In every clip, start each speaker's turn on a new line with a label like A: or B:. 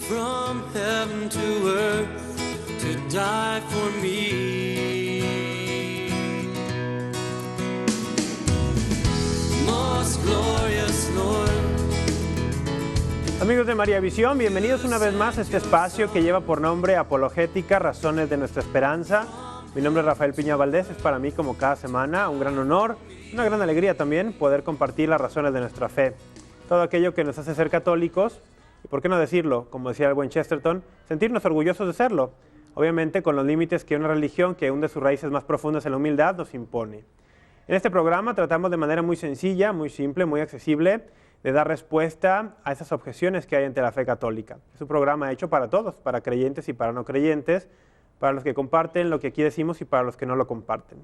A: from heaven to earth to die for me. Most glorious Lord.
B: Amigos de María Visión, bienvenidos una vez más a este espacio que lleva por nombre Apologética, Razones de Nuestra Esperanza. Mi nombre es Rafael Piña Valdés, es para mí como cada semana un gran honor, una gran alegría también poder compartir las razones de nuestra fe. Todo aquello que nos hace ser católicos, y por qué no decirlo, como decía el buen Chesterton, sentirnos orgullosos de serlo, obviamente con los límites que una religión que hunde sus raíces más profundas en la humildad nos impone. En este programa tratamos de manera muy sencilla, muy simple, muy accesible, de dar respuesta a esas objeciones que hay ante la fe católica. Es un programa hecho para todos, para creyentes y para no creyentes, para los que comparten lo que aquí decimos y para los que no lo comparten.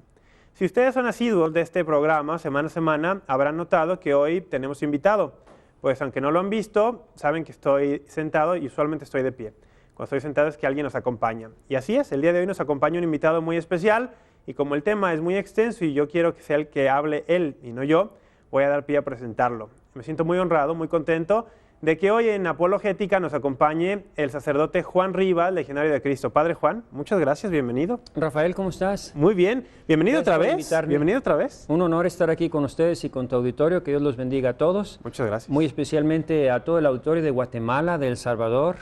B: Si ustedes son asiduos de este programa semana a semana, habrán notado que hoy tenemos invitado. Pues aunque no lo han visto, saben que estoy sentado y usualmente estoy de pie. Cuando estoy sentado es que alguien nos acompaña. Y así es, el día de hoy nos acompaña un invitado muy especial y como el tema es muy extenso y yo quiero que sea el que hable él y no yo, voy a dar pie a presentarlo. Me siento muy honrado, muy contento de que hoy en Apologética nos acompañe el sacerdote Juan Rivas, legionario de Cristo. Padre Juan, muchas gracias, bienvenido.
C: Rafael, ¿cómo estás?
B: Muy bien, bienvenido
C: Gracias
B: otra
C: por
B: vez.
C: invitarme.
B: Bienvenido otra vez.
C: Un honor estar aquí con ustedes y con tu auditorio, que Dios los bendiga a todos.
B: Muchas gracias.
C: Muy especialmente a todo el auditorio de Guatemala, de El Salvador.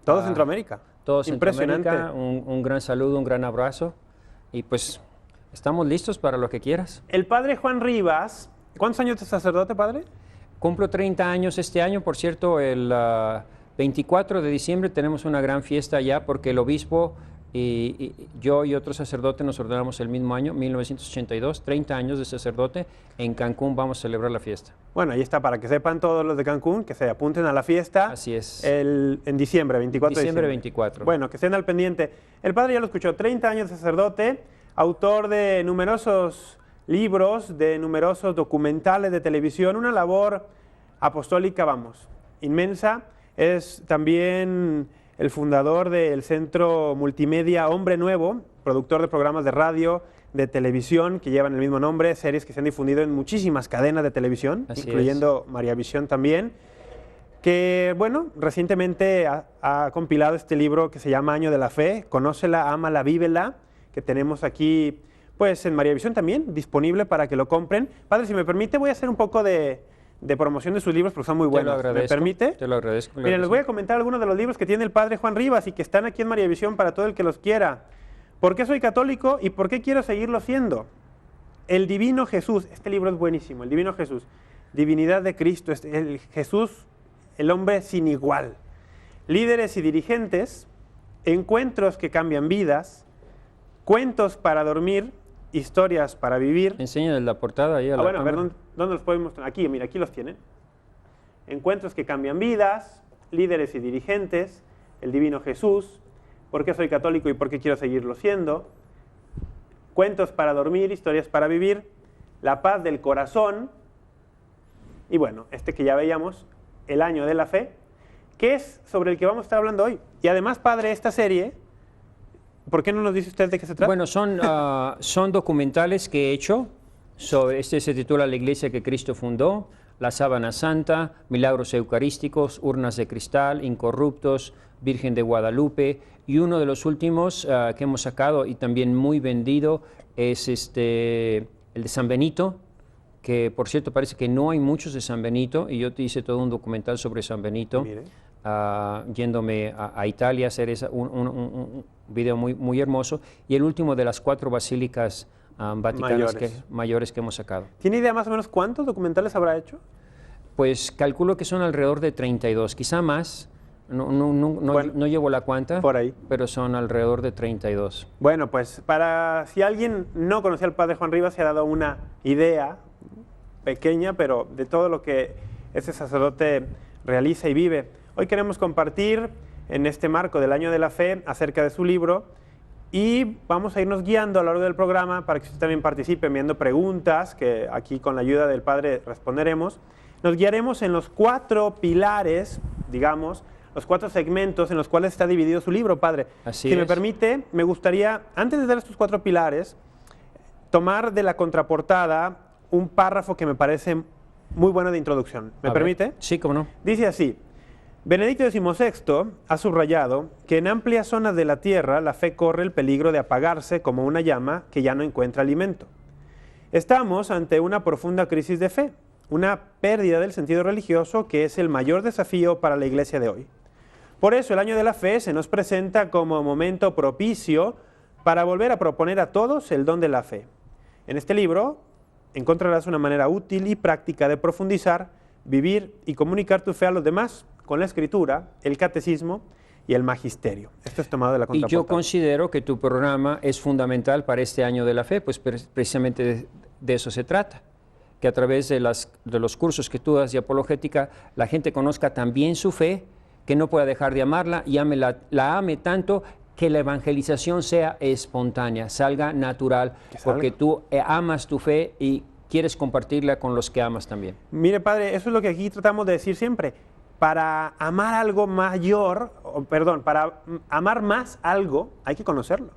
B: Todo Centroamérica.
C: Todo
B: Impresionante.
C: Centroamérica, un gran saludo, un gran abrazo. Y pues estamos listos para lo que quieras.
B: El padre Juan Rivas, ¿cuántos años de sacerdote, padre?
C: Cumplo 30 años este año, por cierto, el 24 de diciembre tenemos una gran fiesta allá porque el obispo y yo y otro sacerdote nos ordenamos el mismo año, 1982, 30 años de sacerdote. En Cancún vamos a celebrar la fiesta.
B: Bueno, ahí está, para que sepan todos los de Cancún, que se apunten a la fiesta.
C: Así es.
B: En diciembre, 24 de
C: Diciembre
B: diciembre.
C: 24.
B: Bueno, que estén al pendiente. El padre ya lo escuchó, 30 años de sacerdote, autor de numerosos libros, de numerosos documentales de televisión, una labor apostólica, vamos, inmensa. Es también el fundador del Centro Multimedia Hombre Nuevo, productor de programas de radio, de televisión que llevan el mismo nombre, series que se han difundido en muchísimas cadenas de televisión,
C: Así
B: incluyendo María Visión también, que, bueno, recientemente ha compilado este libro que se llama Año de la Fe, Conócela, Ámala, Vívela, que tenemos aquí, pues, en María Visión también, disponible para que lo compren. Padre, si me permite, voy a hacer un poco de promoción de sus libros porque son muy buenos.
C: Te lo agradezco.
B: ¿Me permite?
C: Te lo agradezco. Claro.
B: Miren, les voy a comentar algunos de los libros que tiene el padre Juan Rivas y que están aquí en María Visión para todo el que los quiera. ¿Por qué soy católico y por qué quiero seguirlo siendo? El Divino Jesús. Este libro es buenísimo. El Divino Jesús. Divinidad de Cristo. El Jesús, el hombre sin igual. Líderes y dirigentes. Encuentros que cambian vidas. Cuentos para dormir. Historias para vivir.
C: Enséñale la portada ahí a la
B: Bueno, a ver,
C: cámara.
B: ¿dónde los podemos mostrar? Aquí, mira, aquí los tienen. Encuentros que cambian vidas, líderes y dirigentes, el Divino Jesús, por qué soy católico y por qué quiero seguirlo siendo, cuentos para dormir, historias para vivir, la paz del corazón, y bueno, este que ya veíamos, el Año de la Fe, que es sobre el que vamos a estar hablando hoy. Y además, padre, esta serie, ¿por qué no nos dice usted de qué se trata?
C: Bueno, son documentales que he hecho. Este se titula La Iglesia que Cristo fundó, La Sábana Santa, Milagros Eucarísticos, Urnas de Cristal, Incorruptos, Virgen de Guadalupe. Y uno de los últimos que hemos sacado y también muy vendido es el de San Benito, que por cierto parece que no hay muchos de San Benito, y yo te hice todo un documental sobre San Benito.
B: Mire.
C: Yéndome a Italia a hacer un video muy, muy hermoso, y el último de las 4 basílicas vaticanas mayores que hemos sacado.
B: ¿Tiene idea más o menos cuántos documentales habrá hecho?
C: Pues calculo que son alrededor de 32, quizá más,
B: Bueno,
C: no llevo la cuenta,
B: por ahí.
C: pero son alrededor de 32.
B: Bueno, pues si alguien no conocía al padre Juan Rivas, se ha dado una idea pequeña, pero de todo lo que ese sacerdote realiza y vive. Hoy queremos compartir en este marco del Año de la Fe acerca de su libro y vamos a irnos guiando a lo largo del programa para que usted también participe enviando preguntas que aquí con la ayuda del padre responderemos. Nos guiaremos en los 4 pilares, digamos, los 4 segmentos en los cuales está dividido su libro, padre.
C: Así
B: si me
C: es.
B: permite, me gustaría, antes de dar estos 4 pilares, tomar de la contraportada un párrafo que me parece muy bueno de introducción. ¿Me permite?
C: Sí, cómo no.
B: Dice así: Benedicto XVI ha subrayado que en amplias zonas de la Tierra la fe corre el peligro de apagarse como una llama que ya no encuentra alimento. Estamos ante una profunda crisis de fe, una pérdida del sentido religioso que es el mayor desafío para la Iglesia de hoy. Por eso el Año de la Fe se nos presenta como momento propicio para volver a proponer a todos el don de la fe. En este libro encontrarás una manera útil y práctica de profundizar, vivir y comunicar tu fe a los demás con la escritura, el catecismo y el magisterio. Esto es tomado de la
C: Y
B: contraportada.
C: yo considero que tu programa es fundamental para este Año de la Fe, pues precisamente de eso se trata, que a través de los cursos que tú das de apologética, la gente conozca también su fe, que no pueda dejar de amarla y la ame tanto que la evangelización sea espontánea, salga natural, porque tú amas tu fe y quieres compartirla con los que amas también.
B: Mire, padre, eso es lo que aquí tratamos de decir siempre. Para amar algo mayor, para amar más algo, hay que conocerlo.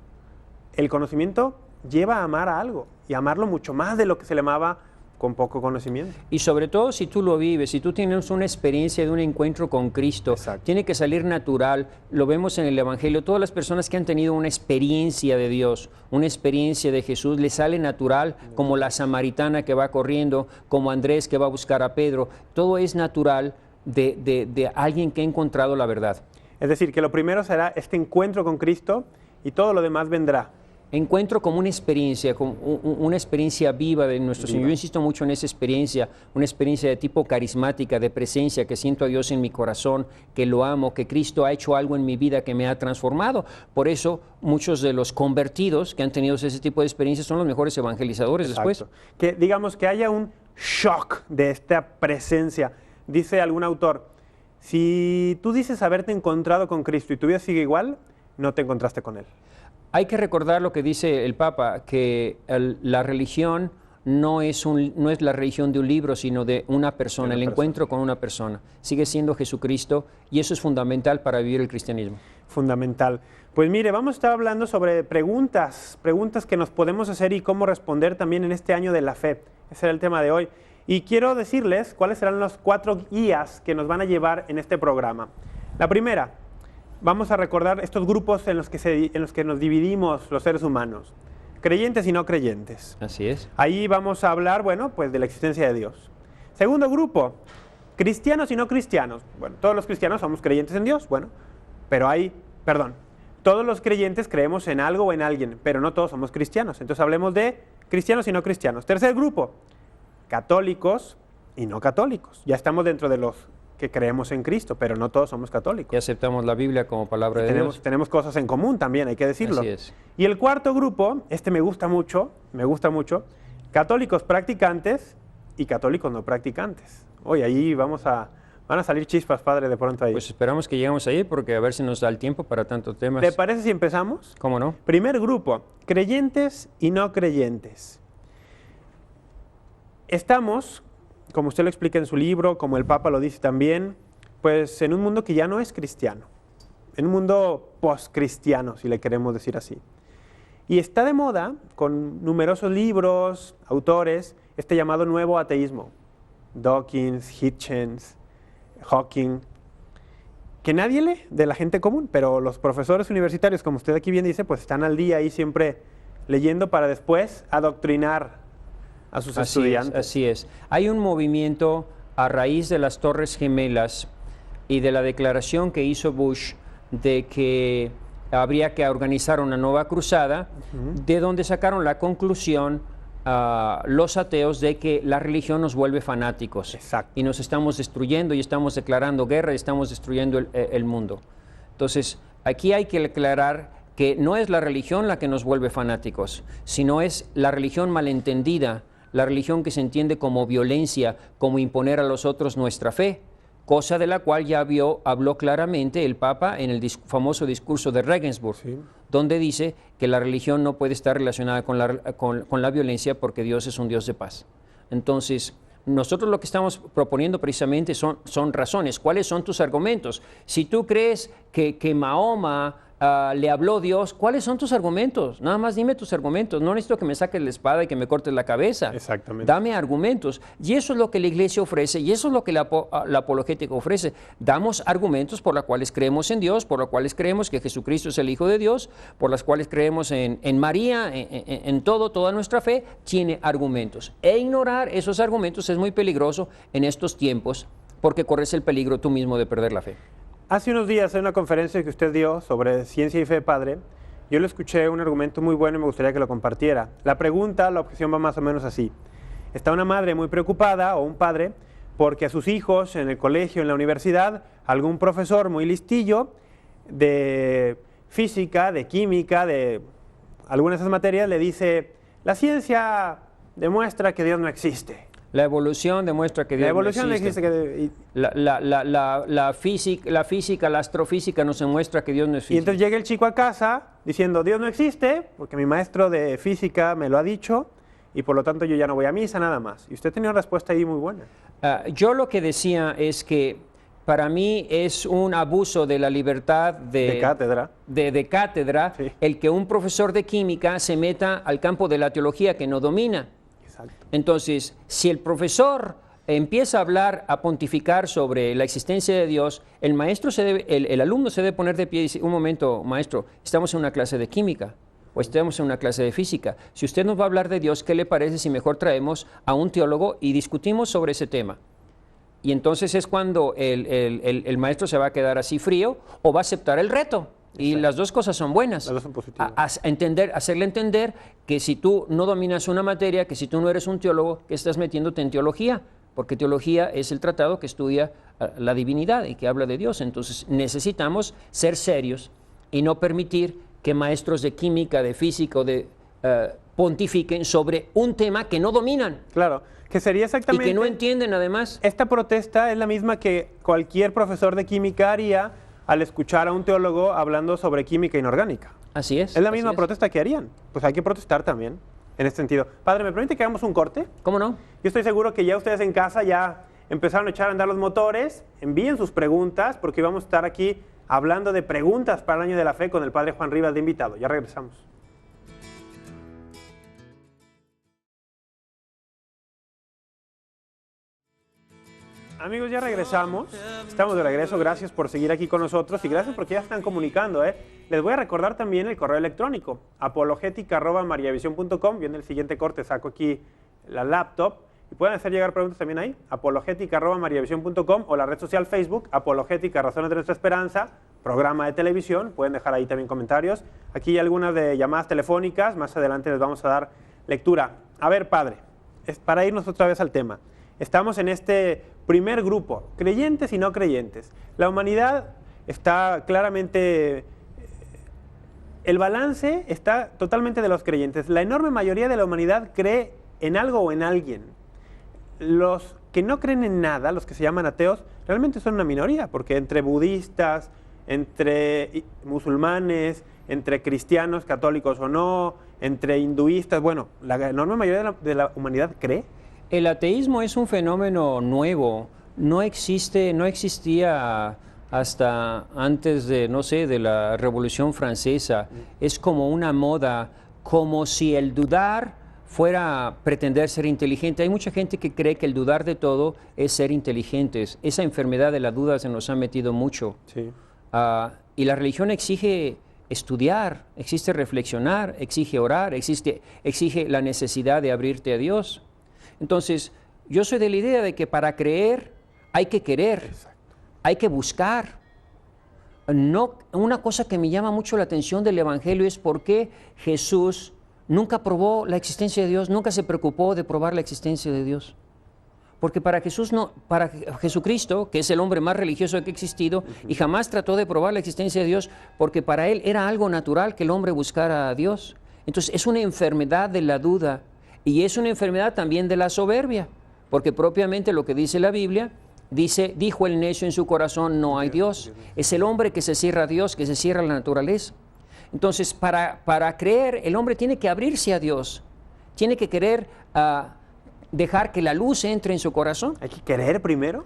B: El conocimiento lleva a amar a algo y amarlo mucho más de lo que se le amaba con poco conocimiento.
C: Y sobre todo si tú lo vives, si tú tienes una experiencia de un encuentro con Cristo,
B: Exacto.
C: Tiene que salir natural. Lo vemos en el Evangelio, todas las personas que han tenido una experiencia de Dios, una experiencia de Jesús, les sale natural, como la samaritana que va corriendo, como Andrés que va a buscar a Pedro. Todo es natural de alguien que ha encontrado la verdad.
B: Es decir, que lo primero será este encuentro con Cristo y todo lo demás vendrá.
C: Encuentro como una experiencia viva de nuestro Señor. Yo insisto mucho en esa experiencia, una experiencia de tipo carismática, de presencia, que siento a Dios en mi corazón, que lo amo, que Cristo ha hecho algo en mi vida que me ha transformado. Por eso muchos de los convertidos que han tenido ese tipo de experiencias son los mejores evangelizadores.
B: Exacto.
C: Después.
B: Que digamos que haya un shock de esta presencia. Dice algún autor, si tú dices haberte encontrado con Cristo y tu vida sigue igual, no te encontraste con Él.
C: Hay que recordar lo que dice el Papa, que la religión no es la religión de un libro, sino de una persona, el encuentro con una persona. Sigue siendo Jesucristo y eso es fundamental para vivir el cristianismo.
B: Fundamental. Pues mire, vamos a estar hablando sobre preguntas que nos podemos hacer y cómo responder también en este año de la fe. Ese será el tema de hoy. Y quiero decirles cuáles serán los 4 guías que nos van a llevar en este programa. La primera, vamos a recordar estos grupos en los que nos dividimos los seres humanos, creyentes y no creyentes.
C: Así es.
B: Ahí vamos a hablar, bueno, pues de la existencia de Dios. Segundo grupo, cristianos y no cristianos. Bueno, todos los cristianos somos creyentes en Dios, bueno, pero todos los creyentes creemos en algo o en alguien, pero no todos somos cristianos. Entonces hablemos de cristianos y no cristianos. Tercer grupo, católicos y no católicos. Ya estamos dentro de los que creemos en Cristo, pero no todos somos católicos.
C: Y aceptamos la Biblia como palabra de Dios.
B: Tenemos cosas en común también, hay que decirlo.
C: Así es.
B: Y el cuarto grupo, me gusta mucho, católicos practicantes y católicos no practicantes. Hoy ahí van a salir chispas, padre, de pronto ahí.
C: Pues esperamos que lleguemos ahí porque a ver si nos da el tiempo para tantos temas.
B: ¿Te parece si empezamos?
C: ¿Cómo no?
B: Primer grupo, creyentes y no creyentes. Estamos, como usted lo explica en su libro, como el Papa lo dice también, pues en un mundo que ya no es cristiano, en un mundo post-cristiano, si le queremos decir así. Y está de moda, con numerosos libros, autores, este llamado nuevo ateísmo. Dawkins, Hitchens, Hawking, que nadie lee de la gente común, pero los profesores universitarios, como usted aquí bien dice, pues están al día ahí siempre leyendo para después adoctrinar a sus estudiantes.
C: Así es. Hay un movimiento a raíz de las Torres Gemelas y de la declaración que hizo Bush de que habría que organizar una nueva cruzada, de donde sacaron la conclusión los ateos de que la religión nos vuelve fanáticos.
B: Exacto.
C: Y nos estamos destruyendo y estamos declarando guerra y estamos destruyendo el mundo. Entonces, aquí hay que aclarar que no es la religión la que nos vuelve fanáticos, sino es la religión malentendida, la religión que se entiende como violencia, como imponer a los otros nuestra fe, cosa de la cual ya habló claramente el Papa en el famoso discurso de Regensburg,
B: Sí.
C: donde dice que la religión no puede estar relacionada con la violencia porque Dios es un Dios de paz. Entonces, nosotros lo que estamos proponiendo precisamente son razones. ¿Cuáles son tus argumentos? Si tú crees que Mahoma le habló Dios, ¿cuáles son tus argumentos? Nada más dime tus argumentos. No necesito que me saques la espada y que me cortes la cabeza.
B: Exactamente.
C: Dame argumentos. Y eso es lo que la iglesia ofrece y eso es lo que la apologética ofrece. Damos argumentos por los cuales creemos en Dios, por los cuales creemos que Jesucristo es el Hijo de Dios, por los cuales creemos en María, en toda nuestra fe, tiene argumentos. E ignorar esos argumentos es muy peligroso en estos tiempos porque corres el peligro tú mismo de perder la fe.
B: Hace unos días en una conferencia que usted dio sobre ciencia y fe, padre, yo le escuché un argumento muy bueno y me gustaría que lo compartiera. La objeción va más o menos así. Está una madre muy preocupada o un padre porque a sus hijos en el colegio, en la universidad, algún profesor muy listillo de física, de química, de algunas de esas materias le dice, la ciencia demuestra que Dios no existe.
C: La evolución demuestra que Dios
B: La evolución
C: no existe. La física, la astrofísica nos demuestra que Dios no existe.
B: Y entonces llega el chico a casa diciendo, Dios no existe, porque mi maestro de física me lo ha dicho, y por lo tanto yo ya no voy a misa, nada más. Y usted tenía una respuesta ahí muy buena.
C: Yo lo que decía es que para mí es un abuso de la libertad
B: De cátedra.
C: de cátedra,
B: Sí.
C: el que un profesor de química se meta al campo de la teología que no domina.
B: Exacto.
C: Entonces, si el profesor empieza a hablar, a pontificar sobre la existencia de Dios, el alumno se debe poner de pie y decir, un momento, maestro, estamos en una clase de química o estamos en una clase de física. Si usted nos va a hablar de Dios, ¿qué le parece si mejor traemos a un teólogo y discutimos sobre ese tema? Y entonces es cuando el maestro se va a quedar así frío o va a aceptar el reto. Y las dos cosas son buenas.
B: Las dos son positivas.
C: Hacerle entender que si tú no dominas una materia, que si tú no eres un teólogo, que estás metiéndote en teología, porque teología es el tratado que estudia la divinidad y que habla de Dios. Entonces necesitamos ser serios y no permitir que maestros de química, de física o de pontifiquen sobre un tema que no dominan.
B: Claro, que sería exactamente...
C: Y que no entienden además.
B: Esta protesta es la misma que cualquier profesor de química haría al escuchar a un teólogo hablando sobre química inorgánica.
C: Así es.
B: Es la
C: así
B: misma
C: es.
B: protesta que harían. Pues hay que protestar también en este sentido. Padre, ¿me permite que hagamos un corte?
C: ¿Cómo no?
B: Yo estoy seguro que ya ustedes en casa ya empezaron a echar a andar los motores. Envíen sus preguntas porque vamos a estar aquí hablando de preguntas para el año de la fe con el Padre Juan Rivas de invitado. Ya regresamos. Amigos, ya regresamos. Estamos de regreso. Gracias por seguir aquí con nosotros y gracias porque ya están comunicando. Les voy a recordar también el correo electrónico, apologetica@mariavision.com. Viene el siguiente corte, saco aquí la laptop y pueden hacer llegar preguntas también ahí, apologetica@mariavision.com o la red social Facebook, Apologética, Razones de Nuestra Esperanza, programa de televisión. Pueden dejar ahí también comentarios. Aquí hay algunas de llamadas telefónicas. Más adelante les vamos a dar lectura. A ver, padre, es para irnos otra vez al tema. Estamos en este primer grupo, creyentes y no creyentes. La humanidad está claramente, el balance está totalmente de los creyentes. La enorme mayoría de la humanidad cree en algo o en alguien. Los que no creen en nada, los que se llaman ateos, realmente son una minoría, porque entre budistas, entre musulmanes, entre cristianos, católicos o no, entre hinduistas, bueno, la enorme mayoría de la humanidad cree.
C: El ateísmo es un fenómeno nuevo, no existía hasta antes de, no sé, de la Revolución Francesa. Es como una moda, como si el dudar fuera pretender ser inteligente. Hay mucha gente que cree que el dudar de todo es ser inteligentes. Esa enfermedad de la duda se nos ha metido mucho.
B: Sí.
C: Y la religión exige estudiar, exige reflexionar, exige orar, exige la necesidad de abrirte a Dios. Entonces, yo soy de la idea de que para creer hay que querer, hay que buscar. No, una cosa que me llama mucho la atención del Evangelio es por qué Jesús nunca probó la existencia de Dios, nunca se preocupó de probar la existencia de Dios. Porque para Jesucristo, que es el hombre más religioso que ha existido, y jamás trató de probar la existencia de Dios, porque para él era algo natural que el hombre buscara a Dios. Entonces, es una enfermedad de la duda. Y es una enfermedad también de la soberbia, porque propiamente lo que dice la Biblia, dijo el necio en su corazón, no hay Dios. Es el hombre que se cierra a Dios, que se cierra a la naturaleza. Entonces, para creer, el hombre tiene que abrirse a Dios, tiene que querer dejar que la luz entre en su corazón.
B: ¿Hay que querer primero?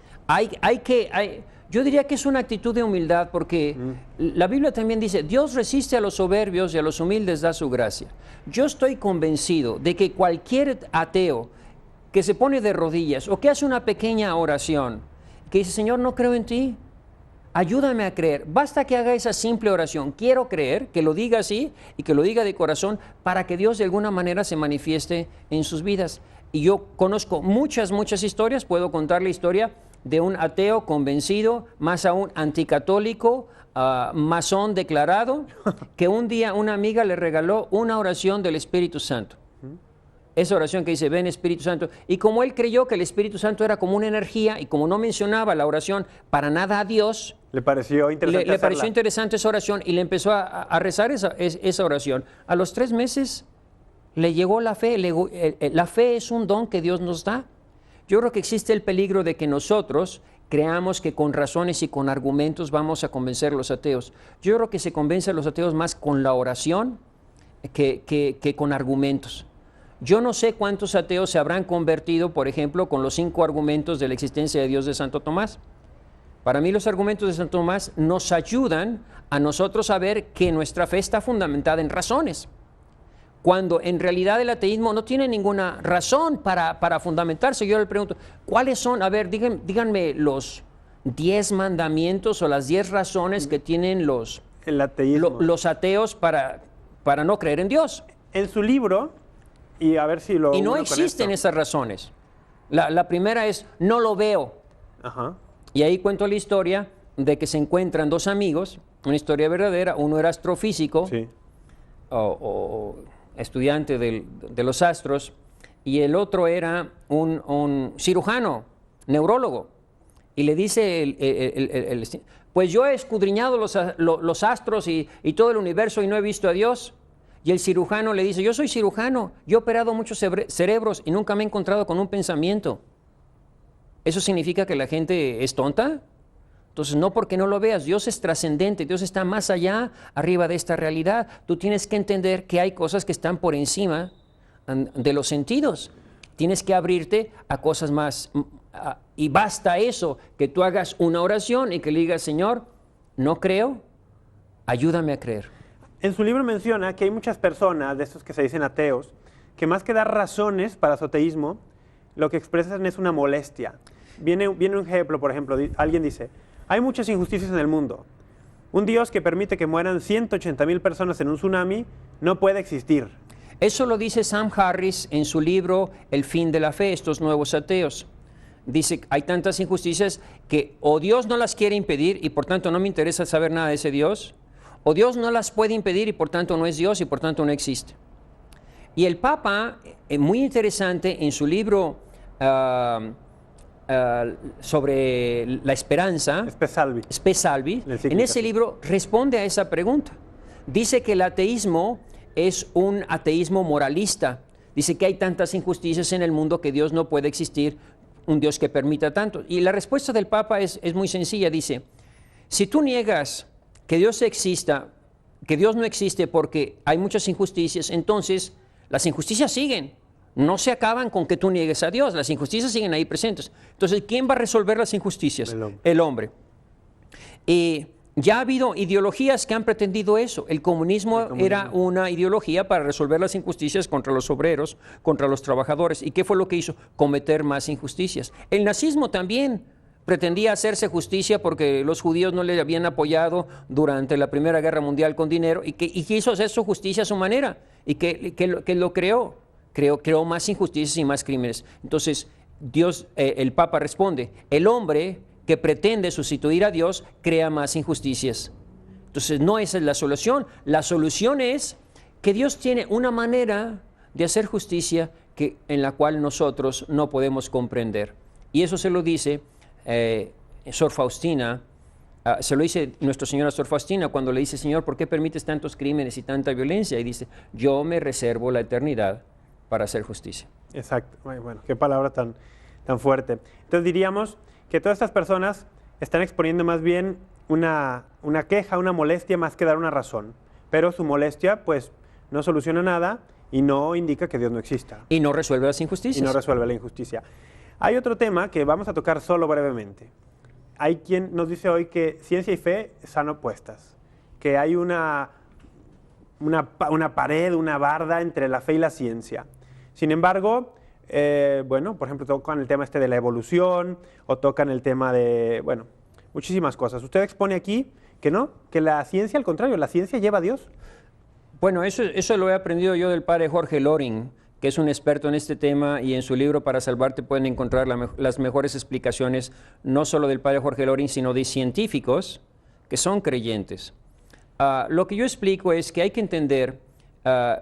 C: Yo diría que es una actitud de humildad porque la Biblia también dice, Dios resiste a los soberbios y a los humildes da su gracia. Yo estoy convencido de que cualquier ateo que se pone de rodillas o que hace una pequeña oración, que dice, Señor, no creo en ti, ayúdame a creer. Basta que haga esa simple oración, quiero creer, que lo diga así y que lo diga de corazón para que Dios de alguna manera se manifieste en sus vidas. Y yo conozco muchas historias, puedo contar la historia de un ateo convencido, más aún anticatólico, masón declarado, que un día una amiga le regaló una oración del Espíritu Santo. Esa oración que dice, ven Espíritu Santo. Y como él creyó que el Espíritu Santo era como una energía y como no mencionaba la oración para nada a Dios,
B: le pareció interesante
C: le pareció interesante esa oración y le empezó a rezar esa oración. A los 3 meses le llegó la fe. La fe es un don que Dios nos da. Yo creo que existe el peligro de que nosotros creamos que con razones y con argumentos vamos a convencer a los ateos. Yo creo que se convence a los ateos más con la oración que con argumentos. Yo no sé cuántos ateos se habrán convertido, por ejemplo, con los 5 argumentos de la existencia de Dios de Santo Tomás. Para mí los argumentos de Santo Tomás nos ayudan a nosotros a ver que nuestra fe está fundamentada en razones, cuando en realidad el ateísmo no tiene ninguna razón para fundamentarse. Yo le pregunto, ¿cuáles son? A ver, díganme los 10 mandamientos o las 10 razones que tienen los ateos para no creer en Dios.
B: En su libro, y a ver si lo...
C: Y no existen esas razones. La primera es, no lo veo.
B: Ajá.
C: Y ahí cuento la historia de que se encuentran 2 amigos, una historia verdadera. Uno era astrofísico,
B: sí,
C: o estudiante de los astros, y el otro era un cirujano, neurólogo. Y le dice, pues yo he escudriñado los astros y todo el universo y no he visto a Dios. Y el cirujano le dice, yo soy cirujano, yo he operado muchos cerebros y nunca me he encontrado con un pensamiento. ¿Eso significa que la gente es tonta? Entonces, no porque no lo veas, Dios es trascendente, Dios está más allá, arriba de esta realidad. Tú tienes que entender que hay cosas que están por encima de los sentidos. Tienes que abrirte a cosas más. Y basta eso, que tú hagas una oración y que le digas, Señor, no creo, ayúdame a creer.
B: En su libro menciona que hay muchas personas, de estos que se dicen ateos, que más que dar razones para su ateísmo, lo que expresan es una molestia. Viene un ejemplo, por ejemplo, alguien dice, hay muchas injusticias en el mundo. Un Dios que permite que mueran 180,000 personas en un tsunami no puede existir.
C: Eso lo dice Sam Harris en su libro El fin de la fe, estos nuevos ateos. Dice, hay tantas injusticias que o Dios no las quiere impedir y por tanto no me interesa saber nada de ese Dios, o Dios no las puede impedir y por tanto no es Dios y por tanto no existe. Y el Papa, muy interesante, en su libro sobre la esperanza, Spe Salvi, en ese libro responde a esa pregunta. Dice que el ateísmo es un ateísmo moralista. Dice que hay tantas injusticias en el mundo que Dios no puede existir, un Dios que permita tanto. Y la respuesta del Papa es muy sencilla. Dice, si tú niegas que Dios exista, que Dios no existe porque hay muchas injusticias, entonces las injusticias siguen. No se acaban con que tú niegues a Dios, las injusticias siguen ahí presentes. Entonces, ¿quién va a resolver las injusticias? El hombre. Ya ha habido ideologías que han pretendido eso. El comunismo era una ideología para resolver las injusticias contra los obreros, contra los trabajadores. ¿Y qué fue lo que hizo? Cometer más injusticias. El nazismo también pretendía hacerse justicia porque los judíos no le habían apoyado durante la Primera Guerra Mundial con dinero y quiso hacer su justicia a su manera. ¿Y que lo creó? Creó más injusticias y más crímenes. Entonces, el Papa responde, el hombre que pretende sustituir a Dios crea más injusticias. Entonces, no esa es la solución. La solución es que Dios tiene una manera de hacer justicia en la cual nosotros no podemos comprender. Y eso se lo dice Sor Faustina, se lo dice Nuestra Señora Sor Faustina cuando le dice, Señor, ¿por qué permites tantos crímenes y tanta violencia? Y dice, yo me reservo la eternidad para hacer justicia.
B: Exacto. Bueno, qué palabra tan fuerte. Entonces diríamos que todas estas personas están exponiendo más bien una queja, una molestia, más que dar una razón. Pero su molestia, pues, no soluciona nada y no indica que Dios no exista.
C: Y no resuelve las injusticias.
B: Y no resuelve la injusticia. Hay otro tema que vamos a tocar solo brevemente. hay quien nos dice hoy que ciencia y fe están opuestas, que hay una pared, una barda entre la fe y la ciencia. Sin embargo, bueno, por ejemplo, tocan el tema de la evolución o tocan el tema de, bueno, muchísimas cosas. Usted expone aquí que no, que la ciencia, al contrario, la ciencia lleva a Dios.
C: Bueno, eso lo he aprendido yo del padre Jorge Loring, que es un experto en este tema, y en su libro Para Salvarte pueden encontrar las mejores explicaciones, no solo del padre Jorge Loring, sino de científicos que son creyentes. Lo que yo explico es que hay que entender,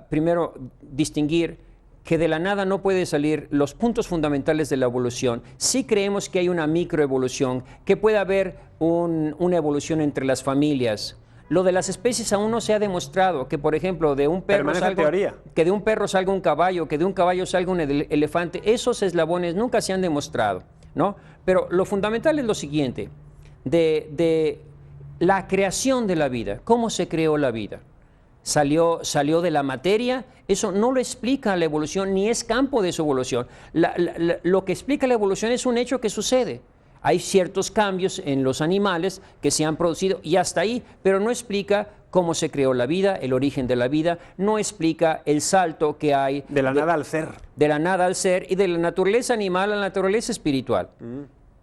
C: primero, distinguir que de la nada no puede salir los puntos fundamentales de la evolución. Sí creemos que hay una microevolución, que puede haber una evolución entre las familias. Lo de las especies aún no se ha demostrado, que por ejemplo de un perro salga un caballo, que de un caballo salga un elefante. Esos eslabones nunca se han demostrado, ¿no? Pero lo fundamental es lo siguiente, de la creación de la vida. ¿Cómo se creó la vida? ¿Salió de la materia? Eso no lo explica la evolución, ni es campo de su evolución. Lo que explica la evolución es un hecho que sucede. Hay ciertos cambios en los animales que se han producido y hasta ahí, pero no explica cómo se creó la vida, el origen de la vida, no explica el salto que hay
B: de la nada al ser.
C: De la nada al ser y de la naturaleza animal a la naturaleza espiritual.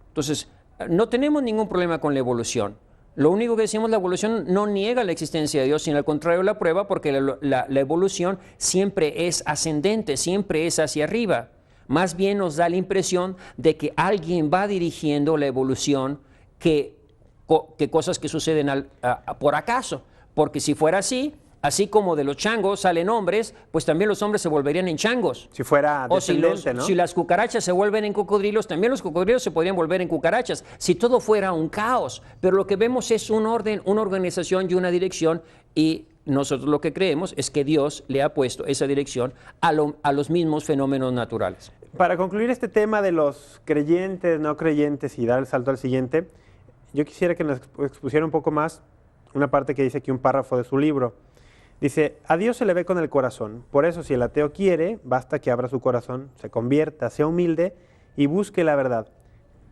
C: Entonces, no tenemos ningún problema con la evolución. Lo único que decimos, la evolución no niega la existencia de Dios, sino al contrario la prueba, porque la evolución siempre es ascendente, siempre es hacia arriba. Más bien nos da la impresión de que alguien va dirigiendo la evolución, que cosas que suceden por acaso. Porque si fuera así como de los changos salen hombres, pues también los hombres se volverían en changos.
B: Si fuera descendente, ¿no?
C: Si las cucarachas se vuelven en cocodrilos, también los cocodrilos se podrían volver en cucarachas. Si todo fuera un caos. Pero lo que vemos es un orden, una organización y una dirección, y nosotros lo que creemos es que Dios le ha puesto esa dirección a los mismos fenómenos naturales.
B: Para concluir este tema de los creyentes, no creyentes y dar el salto al siguiente, yo quisiera que nos expusiera un poco más una parte que dice aquí un párrafo de su libro. Dice, a Dios se le ve con el corazón, por eso si el ateo quiere, basta que abra su corazón, se convierta, sea humilde y busque la verdad.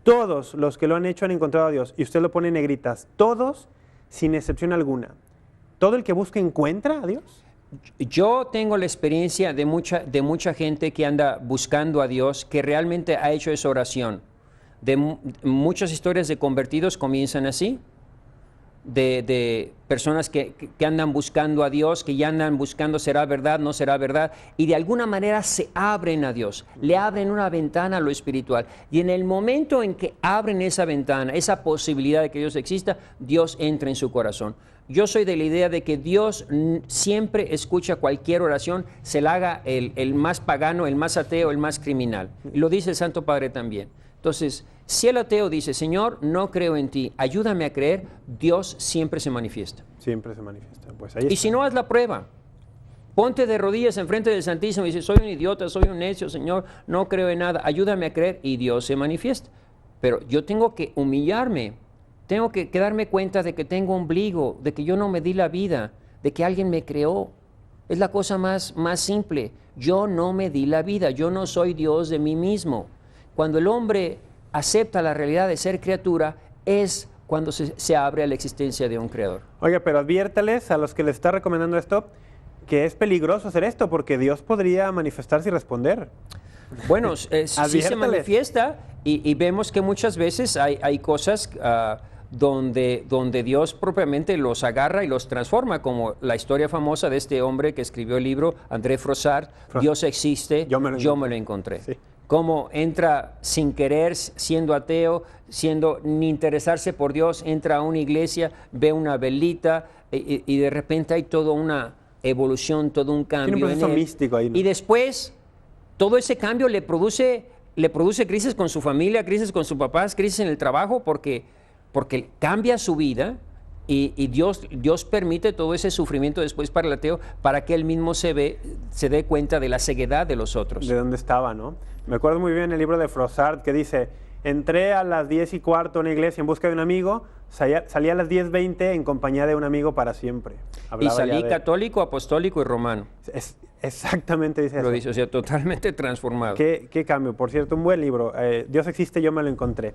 B: Todos los que lo han hecho han encontrado a Dios, y usted lo pone en negritas, todos sin excepción alguna. ¿Todo el que busca encuentra a Dios?
C: Yo tengo la experiencia de mucha gente que anda buscando a Dios, que realmente ha hecho esa oración. Muchas historias de convertidos comienzan así, de personas que andan buscando a Dios, que ya andan buscando será verdad, no será verdad, y de alguna manera se abren a Dios, le abren una ventana a lo espiritual, y en el momento en que abren esa ventana, esa posibilidad de que Dios exista, Dios entra en su corazón. Yo soy de la idea de que Dios siempre escucha cualquier oración, se la haga el más pagano, el más ateo, el más criminal. Y lo dice el Santo Padre también. Entonces, si el ateo dice, Señor, no creo en ti, ayúdame a creer, Dios siempre se manifiesta.
B: Siempre se manifiesta. Pues ahí está.
C: Y si no, haz la prueba. Ponte de rodillas enfrente del Santísimo y dice, soy un idiota, soy un necio, Señor, no creo en nada, ayúdame a creer, y Dios se manifiesta. Pero yo tengo que humillarme. Tengo que darme cuenta de que tengo ombligo, de que yo no me di la vida, de que alguien me creó. Es la cosa más simple. Yo no me di la vida, yo no soy Dios de mí mismo. Cuando el hombre acepta la realidad de ser criatura, es cuando se abre a la existencia de un creador.
B: Oiga, pero adviértales a los que les está recomendando esto, que es peligroso hacer esto, porque Dios podría manifestarse y responder.
C: Bueno, sí se manifiesta, y vemos que muchas veces hay cosas donde Dios propiamente los agarra y los transforma, como la historia famosa de este hombre que escribió el libro, André Froissart, Dios existe, yo me lo encontré. Sí. Cómo entra sin querer, siendo ateo, ni interesarse por Dios, entra a una iglesia, ve una velita y de repente hay toda una evolución, todo un cambio.
B: Tiene un proceso místico ahí, ¿no?
C: Y después, todo ese cambio le produce crisis con su familia, crisis con sus papás, crisis en el trabajo, porque cambia su vida y Dios permite todo ese sufrimiento después para el ateo, para que él mismo se dé cuenta de la ceguedad de los otros.
B: De dónde estaba, ¿no? Me acuerdo muy bien el libro de Froissart que dice, entré a las 10:15 a una iglesia en busca de un amigo, salí a las 10:20 en compañía de un amigo para siempre.
C: Hablaba y salí católico, apostólico y romano.
B: Exactamente dice eso.
C: Lo dice, o sea, totalmente transformado.
B: ¿Qué cambio? Por cierto, un buen libro. Dios existe, yo me lo encontré.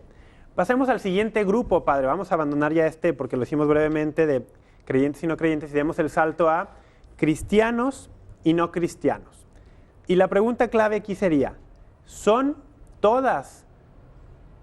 B: Pasemos al siguiente grupo, padre. Vamos a abandonar ya este, porque lo hicimos brevemente, de creyentes y no creyentes, y demos el salto a cristianos y no cristianos. Y la pregunta clave aquí sería, ¿son todas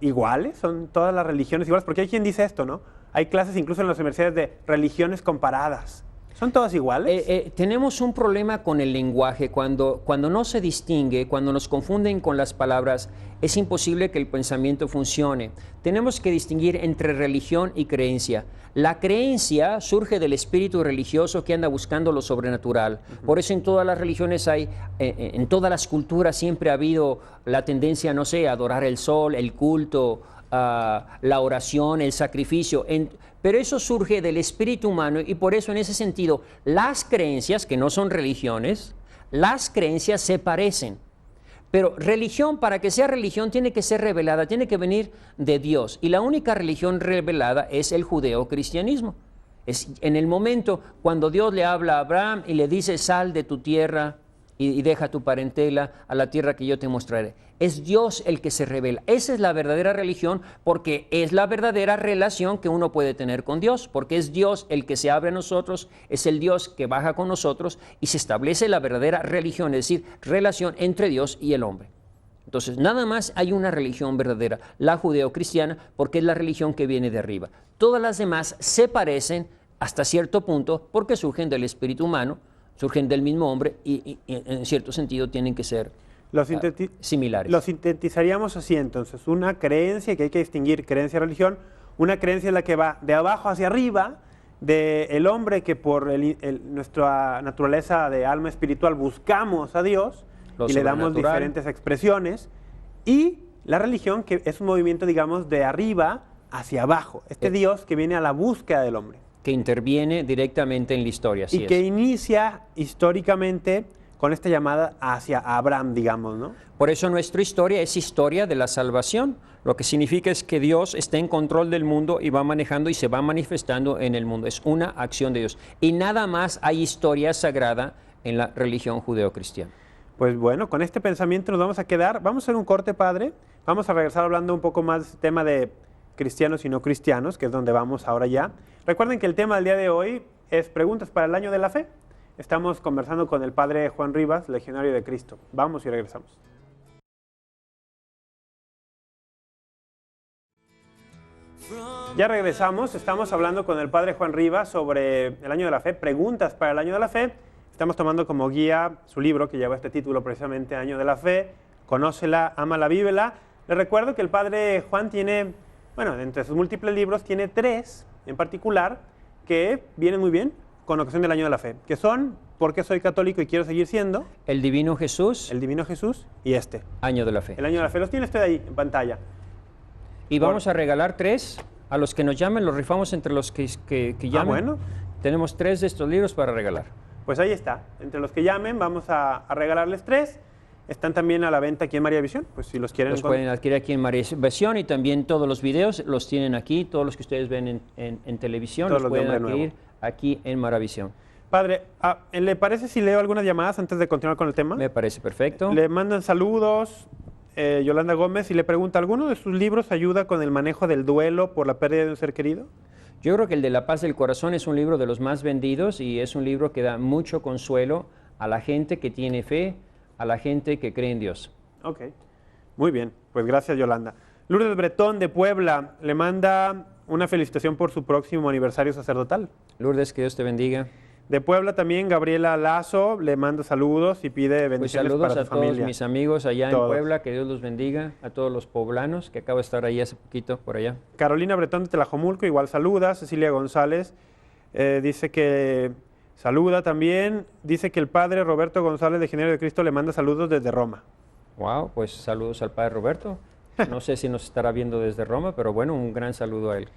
B: iguales? ¿Son todas las religiones iguales? Porque hay quien dice esto, ¿no? Hay clases incluso en las universidades de religiones comparadas. ¿Son todas iguales?
C: Tenemos un problema con el lenguaje. Cuando no se distingue, cuando nos confunden con las palabras, es imposible que el pensamiento funcione. Tenemos que distinguir entre religión y creencia. La creencia surge del espíritu religioso que anda buscando lo sobrenatural. Por eso en todas las religiones hay, en todas las culturas siempre ha habido la tendencia, no sé, a adorar el sol, el culto, la oración, el sacrificio. Pero eso surge del espíritu humano y por eso en ese sentido las creencias, que no son religiones, las creencias se parecen. Pero religión, para que sea religión, tiene que ser revelada, tiene que venir de Dios. Y la única religión revelada es el judeocristianismo. Es en el momento cuando Dios le habla a Abraham y le dice, sal de tu tierra y deja tu parentela a la tierra que yo te mostraré. Es Dios el que se revela. Esa es la verdadera religión porque es la verdadera relación que uno puede tener con Dios, porque es Dios el que se abre a nosotros, es el Dios que baja con nosotros y se establece la verdadera religión, es decir, relación entre Dios y el hombre. Entonces, nada más hay una religión verdadera, la judeocristiana, porque es la religión que viene de arriba. Todas las demás se parecen hasta cierto punto porque surgen del espíritu humano, surgen del mismo hombre y en cierto sentido tienen que ser similares.
B: Lo sintetizaríamos así entonces, una creencia que hay que distinguir, creencia y religión, una creencia es la que va de abajo hacia arriba, del hombre que por nuestra naturaleza de alma espiritual buscamos a Dios y le damos diferentes expresiones, y la religión que es un movimiento, digamos, de arriba hacia abajo, Dios que viene a la búsqueda del hombre.
C: Que interviene directamente en la historia.
B: Y que inicia históricamente con esta llamada hacia Abraham, digamos, ¿no?
C: Por eso nuestra historia es historia de la salvación. Lo que significa es que Dios está en control del mundo y va manejando y se va manifestando en el mundo. Es una acción de Dios. Y nada más hay historia sagrada en la religión judeocristiana.
B: Pues bueno, con este pensamiento nos vamos a quedar. Vamos a hacer un corte, padre. Vamos a regresar hablando un poco más de este tema de cristianos y no cristianos, que es donde vamos ahora ya. Recuerden que el tema del día de hoy es preguntas para el año de la fe. Estamos conversando con el padre Juan Rivas, legionario de Cristo. Vamos y regresamos. Ya regresamos, estamos hablando con el padre Juan Rivas sobre el año de la fe, preguntas para el año de la fe. Estamos tomando como guía su libro que lleva este título precisamente, Año de la Fe, Conócela, Ámala, Vívela. Les recuerdo que el padre Juan tiene, bueno, entre sus múltiples libros, tiene 3 en particular que vienen muy bien con ocasión del Año de la Fe, que son ¿Por qué soy católico y quiero seguir siendo?
C: El Divino Llames
B: y
C: Año de la Fe.
B: El Año de la Fe. Los tiene usted ahí en pantalla.
C: Y vamos a regalar 3 a los que nos llamen, los rifamos entre los que llamen.
B: Bueno.
C: Tenemos 3 de estos libros para regalar.
B: Pues ahí está. Entre los que llamen vamos a regalarles 3. Están también a la venta aquí en María Visión, pues si los quieren.
C: Los pueden adquirir aquí en María Visión y también todos los videos los tienen aquí, todos los que ustedes ven en televisión
B: todos
C: los pueden adquirir
B: nuevo.
C: aquí en María Visión.
B: Padre, ¿le parece si leo algunas llamadas antes de continuar con el tema?
C: Me parece perfecto.
B: Le mandan saludos Yolanda Gómez y le pregunta, ¿alguno de sus libros ayuda con el manejo del duelo por la pérdida de un ser querido?
C: Yo creo que el de La Paz del Corazón es un libro de los más vendidos y es un libro que da mucho consuelo a la gente que tiene fe, a la gente que cree en Dios.
B: Ok, muy bien, pues gracias Yolanda. Lourdes Bretón de Puebla le manda una felicitación por su próximo aniversario sacerdotal.
C: Lourdes, que Dios te bendiga.
B: De Puebla también Gabriela Lazo le manda saludos y pide bendiciones
C: pues
B: para su familia.
C: Saludos a todos mis amigos allá en Puebla, que Dios los bendiga, a todos los poblanos, que acabo de estar ahí hace poquito por allá.
B: Carolina Bretón de Tlajomulco igual saluda, Cecilia González dice que saluda también, dice que el padre Roberto González, legionario de Cristo, le manda saludos desde Roma.
C: Wow, pues saludos al padre Roberto. No sé si nos estará viendo desde Roma, pero bueno, un gran saludo a él.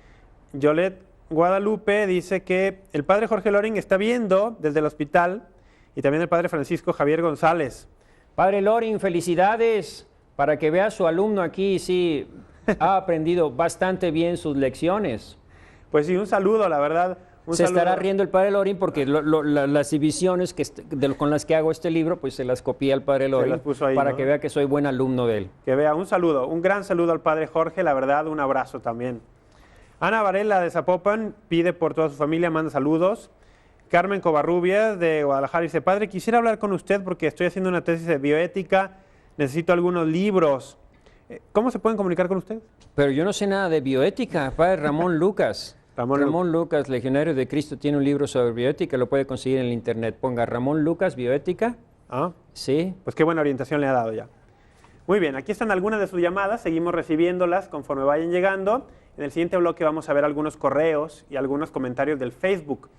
B: Yolet Guadalupe dice que el padre Jorge Loring está viendo desde el hospital y también el padre Francisco Javier González.
C: Padre Loring, felicidades para que vea a su alumno aquí, sí, ha aprendido bastante bien sus lecciones.
B: Pues sí, un saludo, la verdad,
C: Se estará riendo el padre Lorin porque las divisiones con las que hago este libro, pues se las copié al padre Lorin
B: las puso ahí,
C: para
B: ¿no?
C: que vea que soy buen alumno de él.
B: Que vea, un saludo, un gran saludo al padre Jorge, la verdad, un abrazo también. Ana Varela de Zapopan pide por toda su familia, manda saludos. Carmen Covarrubias de Guadalajara dice, padre, quisiera hablar con usted porque estoy haciendo una tesis de bioética, necesito algunos libros. ¿Cómo se pueden comunicar con usted?
C: Pero yo no sé nada de bioética, padre Ramón Lucas. Ramón Lucas, legionario de Cristo, tiene un libro sobre bioética, lo puede conseguir en el internet. Ponga Ramón Lucas, bioética.
B: Ah,
C: Sí.
B: pues qué buena orientación le ha dado ya. Muy bien, aquí están algunas de sus llamadas, seguimos recibiéndolas conforme vayan llegando. En el siguiente bloque vamos a ver algunos correos y algunos comentarios del Facebook.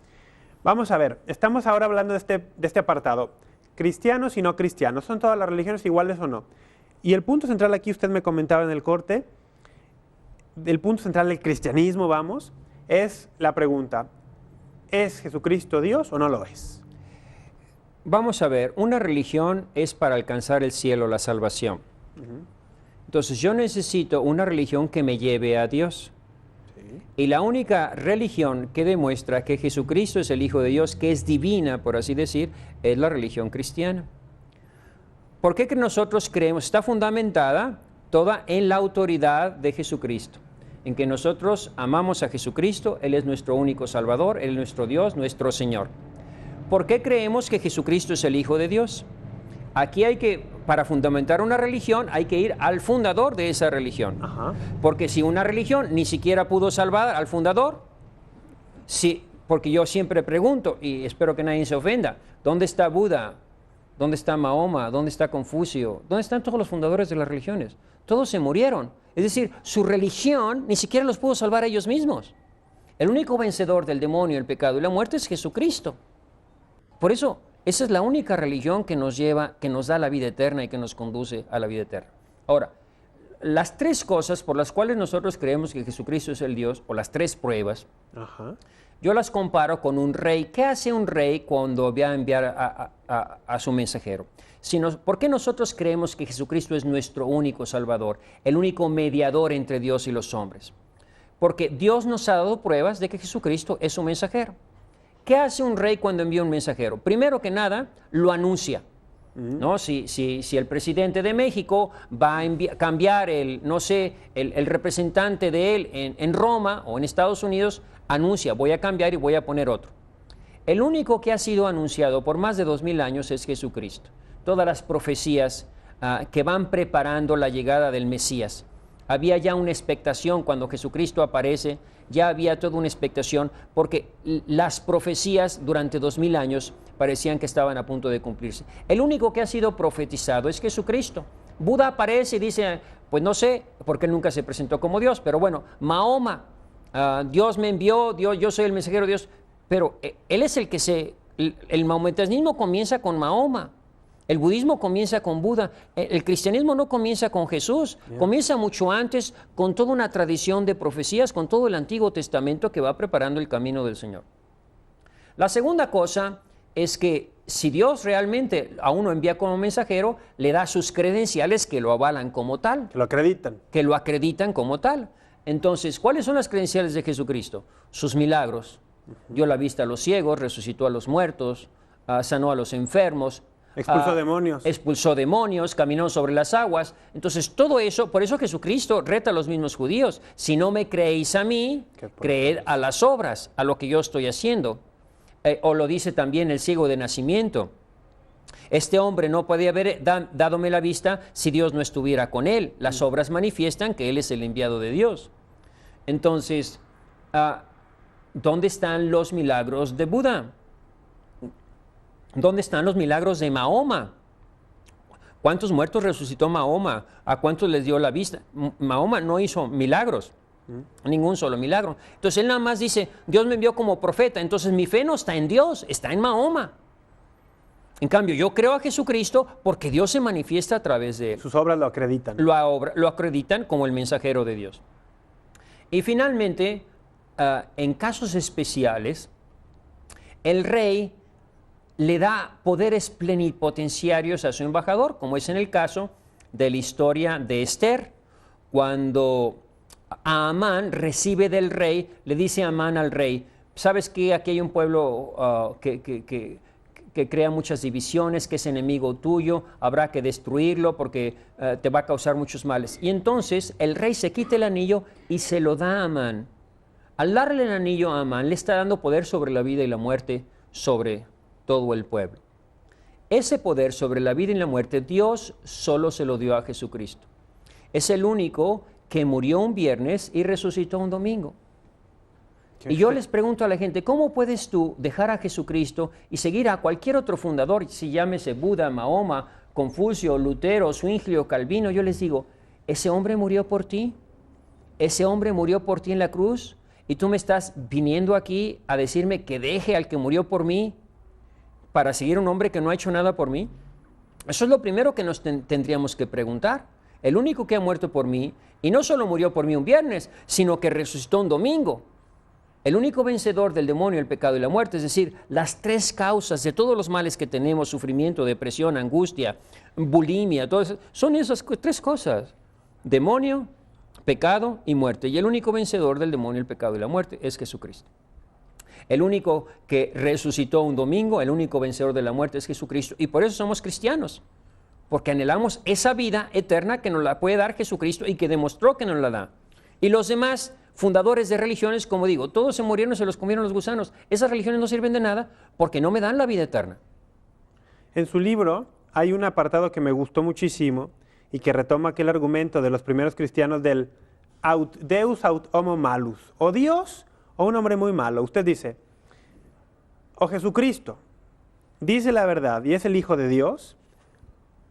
B: Vamos a ver, estamos ahora hablando de este apartado. Cristianos y no cristianos, ¿son todas las religiones iguales o no? Y el punto central aquí, usted me comentaba en el corte, el punto central del cristianismo, vamos, es la pregunta, ¿es Jesucristo Dios o no lo es?
C: Vamos a ver, una religión es para alcanzar el cielo, la salvación. Entonces yo necesito una religión que me lleve a Dios. Y la única religión que demuestra que Jesucristo es el Hijo de Dios, que es divina, por así decir, es la religión cristiana. ¿Por qué que nosotros creemos? Está fundamentada toda en la autoridad de Jesucristo, en que nosotros amamos a Jesucristo, Él es nuestro único Salvador, Él es nuestro Dios, nuestro Señor. ¿Por qué creemos que Jesucristo es el Hijo de Dios? Aquí para fundamentar una religión, hay que ir al fundador de esa religión.
B: Ajá.
C: Porque si una religión ni siquiera pudo salvar al fundador, porque yo siempre pregunto, y espero que nadie se ofenda, ¿dónde está Buda? ¿Dónde está Mahoma? ¿Dónde está Confucio? ¿Dónde están todos los fundadores de las religiones? Todos se murieron. Es decir, su religión ni siquiera los pudo salvar a ellos mismos. El único vencedor del demonio, el pecado y la muerte es Jesucristo. Por eso, esa es la única religión que nos lleva, que nos da la vida eterna y que nos conduce a la vida eterna. Ahora, las tres cosas por las cuales nosotros creemos que Jesucristo es el Dios, o las tres pruebas,
B: Ajá.
C: yo las comparo con un rey. ¿Qué hace un rey cuando va a enviar a su mensajero? ¿Por qué nosotros creemos que Jesucristo es nuestro único Salvador, el único mediador entre Dios y los hombres? Porque Dios nos ha dado pruebas de que Jesucristo es su mensajero. ¿Qué hace un rey cuando envía un mensajero? Primero que nada, lo anuncia. ¿No? Si el presidente de México va a cambiar el representante de él en Roma o en Estados Unidos, anuncia, voy a cambiar y voy a poner otro. El único que ha sido anunciado por más de 2000 años es Jesucristo. Todas las profecías que van preparando la llegada del Mesías. Había ya una expectación cuando Jesucristo aparece, ya había toda una expectación, porque las profecías durante 2000 años parecían que estaban a punto de cumplirse. El único que ha sido profetizado es Jesucristo. Buda aparece y dice, pues no sé, porque nunca se presentó como Dios, pero bueno, Mahoma, Dios me envió, yo soy el mensajero de Dios, pero él es el mahometanismo comienza con Mahoma. El budismo comienza con Buda, el cristianismo no comienza con Jesús, comienza mucho antes con toda una tradición de profecías, con todo el Antiguo Testamento que va preparando el camino del Señor. La segunda cosa es que si Dios realmente a uno envía como mensajero, le da sus credenciales que lo avalan como tal.
B: Que lo acreditan.
C: Que lo acreditan como tal. Entonces, ¿cuáles son las credenciales de Jesucristo? Sus milagros. Dio la vista a los ciegos, resucitó a los muertos, sanó a los enfermos.
B: Expulsó demonios.
C: Expulsó demonios, caminó sobre las aguas. Entonces, todo eso, por eso Jesucristo reta a los mismos judíos. Si no me creéis a mí, creed a las obras, a lo que yo estoy haciendo. O lo dice también el ciego de nacimiento. Este hombre no podía haber dadome la vista si Dios no estuviera con él. Las obras manifiestan que él es el enviado de Dios. Entonces, ¿dónde están los milagros de Buda? ¿Dónde están los milagros de Mahoma? ¿Cuántos muertos resucitó Mahoma? ¿A cuántos les dio la vista? Mahoma no hizo milagros, ningún solo milagro. Entonces él nada más dice, Dios me envió como profeta, entonces mi fe no está en Dios, está en Mahoma. En cambio, yo creo a Jesucristo porque Dios se manifiesta a través de él.
B: Sus obras lo acreditan.
C: Lo acreditan como el mensajero de Dios. Y finalmente, en casos especiales, el rey le da poderes plenipotenciarios a su embajador, como es en el caso de la historia de Esther, cuando Amán recibe del rey, le dice Amán al rey, ¿sabes que aquí hay un pueblo que crea muchas divisiones, que es enemigo tuyo, habrá que destruirlo porque te va a causar muchos males? Y entonces el rey se quita el anillo y se lo da a Amán. Al darle el anillo a Amán, le está dando poder sobre la vida y la muerte sobre todo el pueblo. Ese poder sobre la vida y la muerte, Dios solo se lo dio a Jesucristo. Es el único que murió un viernes y resucitó un domingo. Y yo les pregunto a la gente, ¿cómo puedes tú dejar a Jesucristo y seguir a cualquier otro fundador, si llámese Buda, Mahoma, Confucio, Lutero, Zwinglio, Calvino? Yo les digo, ¿ese hombre murió por ti? ¿Ese hombre murió por ti en la cruz? ¿Y tú me estás viniendo aquí a decirme que deje al que murió por mí para seguir a un hombre que no ha hecho nada por mí? Eso es lo primero que nos tendríamos que preguntar. El único que ha muerto por mí, y no solo murió por mí un viernes, sino que resucitó un domingo. El único vencedor del demonio, el pecado y la muerte, es decir, las tres causas de todos los males que tenemos, sufrimiento, depresión, angustia, bulimia, todo eso, son esas tres cosas: demonio, pecado y muerte. Y el único vencedor del demonio, el pecado y la muerte es Jesucristo. El único que resucitó un domingo, el único vencedor de la muerte es Jesucristo. Y por eso somos cristianos, porque anhelamos esa vida eterna que nos la puede dar Jesucristo y que demostró que nos la da. Y los demás fundadores de religiones, como digo, todos se murieron, se los comieron los gusanos. Esas religiones no sirven de nada porque no me dan la vida eterna.
B: En su libro hay un apartado que me gustó muchísimo y que retoma aquel argumento de los primeros cristianos del Deus aut homo malus, o Dios o un hombre muy malo. Usted dice, o Jesucristo dice la verdad y es el Hijo de Dios,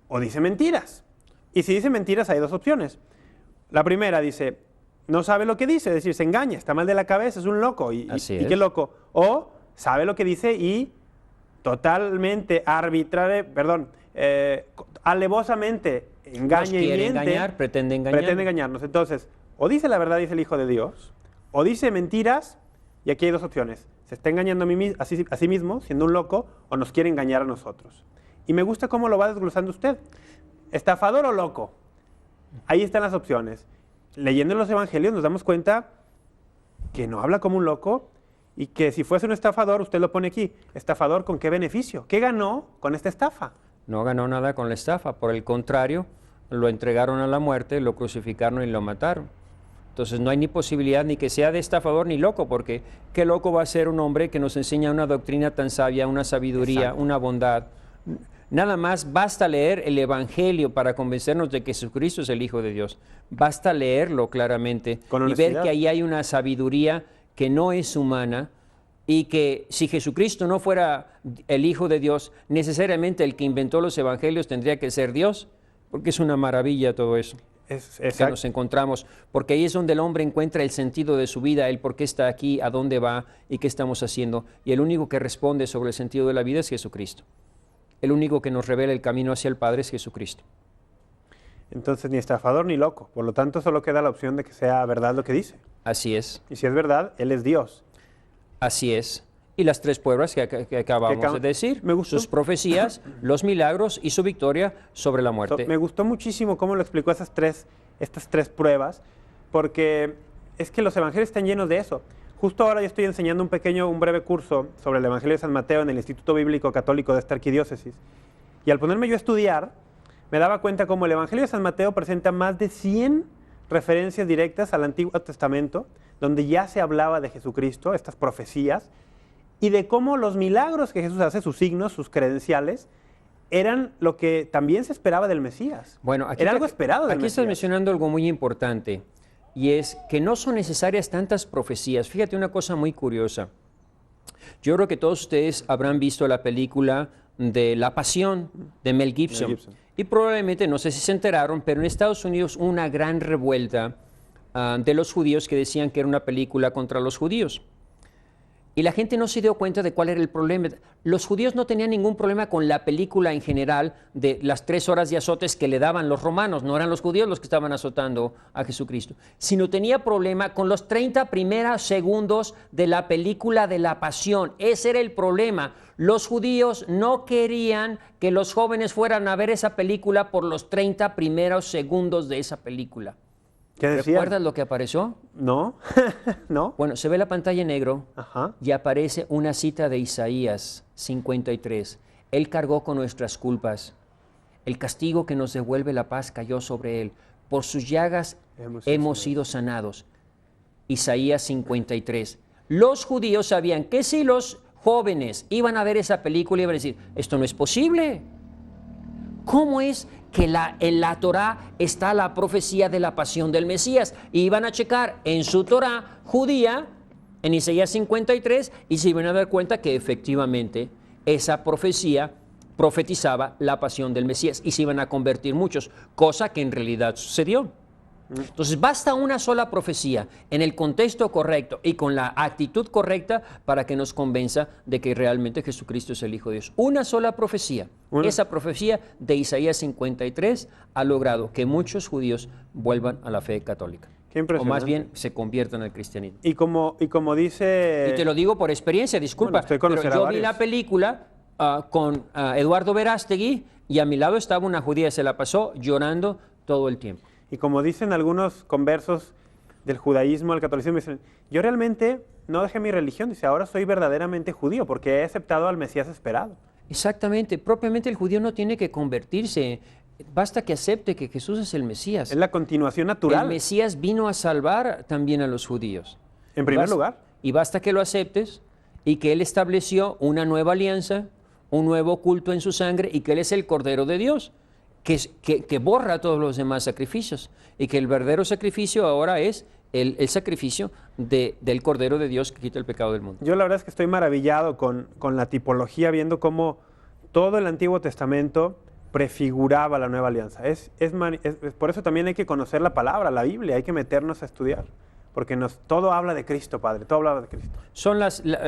B: o dice mentiras. Y si dice mentiras hay dos opciones. La primera dice, no sabe lo que dice, es decir, se engaña, está mal de la cabeza, es un loco. ¿Y qué loco? O sabe lo que dice y totalmente alevosamente engaña y miente.
C: Pretende
B: engañarnos. Entonces, o dice la verdad, dice el Hijo de Dios, o dice mentiras, y aquí hay dos opciones. Se está engañando a sí mismo, siendo un loco, o nos quiere engañar a nosotros. Y me gusta cómo lo va desglosando usted. ¿Estafador o loco? Ahí están las opciones. Leyendo los evangelios nos damos cuenta que no habla como un loco y que si fuese un estafador, usted lo pone aquí, estafador ¿con qué beneficio? ¿Qué ganó con esta estafa?
C: No ganó nada con la estafa, por el contrario, lo entregaron a la muerte, lo crucificaron y lo mataron. Entonces no hay ni posibilidad ni que sea de estafador ni loco, porque qué loco va a ser un hombre que nos enseña una doctrina tan sabia, una sabiduría,
B: Exacto,
C: una bondad. Nada más basta leer el Evangelio para convencernos de que Jesucristo es el Hijo de Dios. Basta leerlo claramente y ver que ahí hay una sabiduría que no es humana y que si Jesucristo no fuera el Hijo de Dios, necesariamente el que inventó los Evangelios tendría que ser Dios, porque es una maravilla todo eso que nos encontramos, porque ahí es donde el hombre encuentra el sentido de su vida, el por qué está aquí, a dónde va y qué estamos haciendo. Y el único que responde sobre el sentido de la vida es Jesucristo. El único que nos revela el camino hacia el Padre es Jesucristo.
B: Entonces ni estafador ni loco, por lo tanto solo queda la opción de que sea verdad lo que dice.
C: Así es.
B: Y si es verdad, Él es Dios.
C: Así es. Y las tres pruebas que acabamos de decir, sus profecías, los milagros y su victoria sobre la muerte.
B: Me gustó muchísimo cómo lo explicó estas tres pruebas, porque es que los evangelios están llenos de eso. Justo ahora yo estoy enseñando un breve curso sobre el Evangelio de San Mateo en el Instituto Bíblico Católico de esta arquidiócesis. Y al ponerme yo a estudiar, me daba cuenta cómo el Evangelio de San Mateo presenta más de 100 referencias directas al Antiguo Testamento, donde ya se hablaba de Jesucristo, estas profecías, y de cómo los milagros que Jesús hace, sus signos, sus credenciales, eran lo que también se esperaba del Mesías.
C: Bueno, aquí
B: era algo esperado del
C: Mesías. Aquí estás mencionando algo muy importante, y es que no son necesarias tantas profecías. Fíjate una cosa muy curiosa. Yo creo que todos ustedes habrán visto la película de La Pasión de Mel Gibson. Y probablemente, no sé si se enteraron, pero en Estados Unidos hubo una gran revuelta de los judíos que decían que era una película contra los judíos. Y la gente no se dio cuenta de cuál era el problema. Los judíos no tenían ningún problema con la película en general de las 3 horas de azotes que le daban los romanos. No eran los judíos los que estaban azotando a Jesucristo, sino tenía problema con los 30 primeros segundos de la película de la Pasión. Ese era el problema. Los judíos no querían que los jóvenes fueran a ver esa película por los 30 primeros segundos de esa película.
B: ¿Qué decía?
C: ¿Recuerdas lo que apareció?
B: ¿No? ¿No?
C: Bueno, se ve la pantalla en negro
B: Ajá.
C: y aparece una cita de Isaías 53. Él cargó con nuestras culpas. El castigo que nos devuelve la paz cayó sobre él. Por sus llagas hemos sido sanados. Isaías 53. Los judíos sabían que si los jóvenes iban a ver esa película, iban a decir, esto no es posible. ¿Cómo es que en la Torá está la profecía de la pasión del Mesías? Y iban a checar en su Torá judía, en Isaías 53, y se iban a dar cuenta que efectivamente esa profecía profetizaba la pasión del Mesías y se iban a convertir muchos, cosa que en realidad sucedió. Entonces basta una sola profecía en el contexto correcto y con la actitud correcta para que nos convenza de que realmente Jesucristo es el Hijo de Dios. Una sola profecía. Esa profecía de Isaías 53 ha logrado que muchos judíos vuelvan a la fe católica.
B: Qué
C: O
B: impresionante.
C: más bien se conviertan al cristianismo.
B: Y como dice...
C: Y te lo digo por experiencia, disculpa,
B: Bueno, estoy
C: pero
B: conocer a
C: yo vi
B: varios.
C: la película con Eduardo Verástegui y a mi lado estaba una judía, se la pasó llorando todo el tiempo.
B: Y como dicen algunos conversos del judaísmo al catolicismo, dicen, yo realmente no dejé mi religión, dice, ahora soy verdaderamente judío porque he aceptado al Mesías esperado.
C: Exactamente, propiamente el judío no tiene que convertirse, basta que acepte que Jesús es el Mesías.
B: Es la continuación natural.
C: El Mesías vino a salvar también a los judíos.
B: En primer lugar.
C: Y basta que lo aceptes y que Él estableció una nueva alianza, un nuevo culto en su sangre y que Él es el Cordero de Dios, que borra todos los demás sacrificios y que el verdadero sacrificio ahora es el sacrificio del Cordero de Dios que quita el pecado del mundo.
B: Yo la verdad es que estoy maravillado con la tipología, viendo cómo todo el Antiguo Testamento prefiguraba la nueva alianza. Por eso también hay que conocer la palabra, la Biblia, hay que meternos a estudiar, porque todo habla de Cristo, Padre, todo habla de Cristo.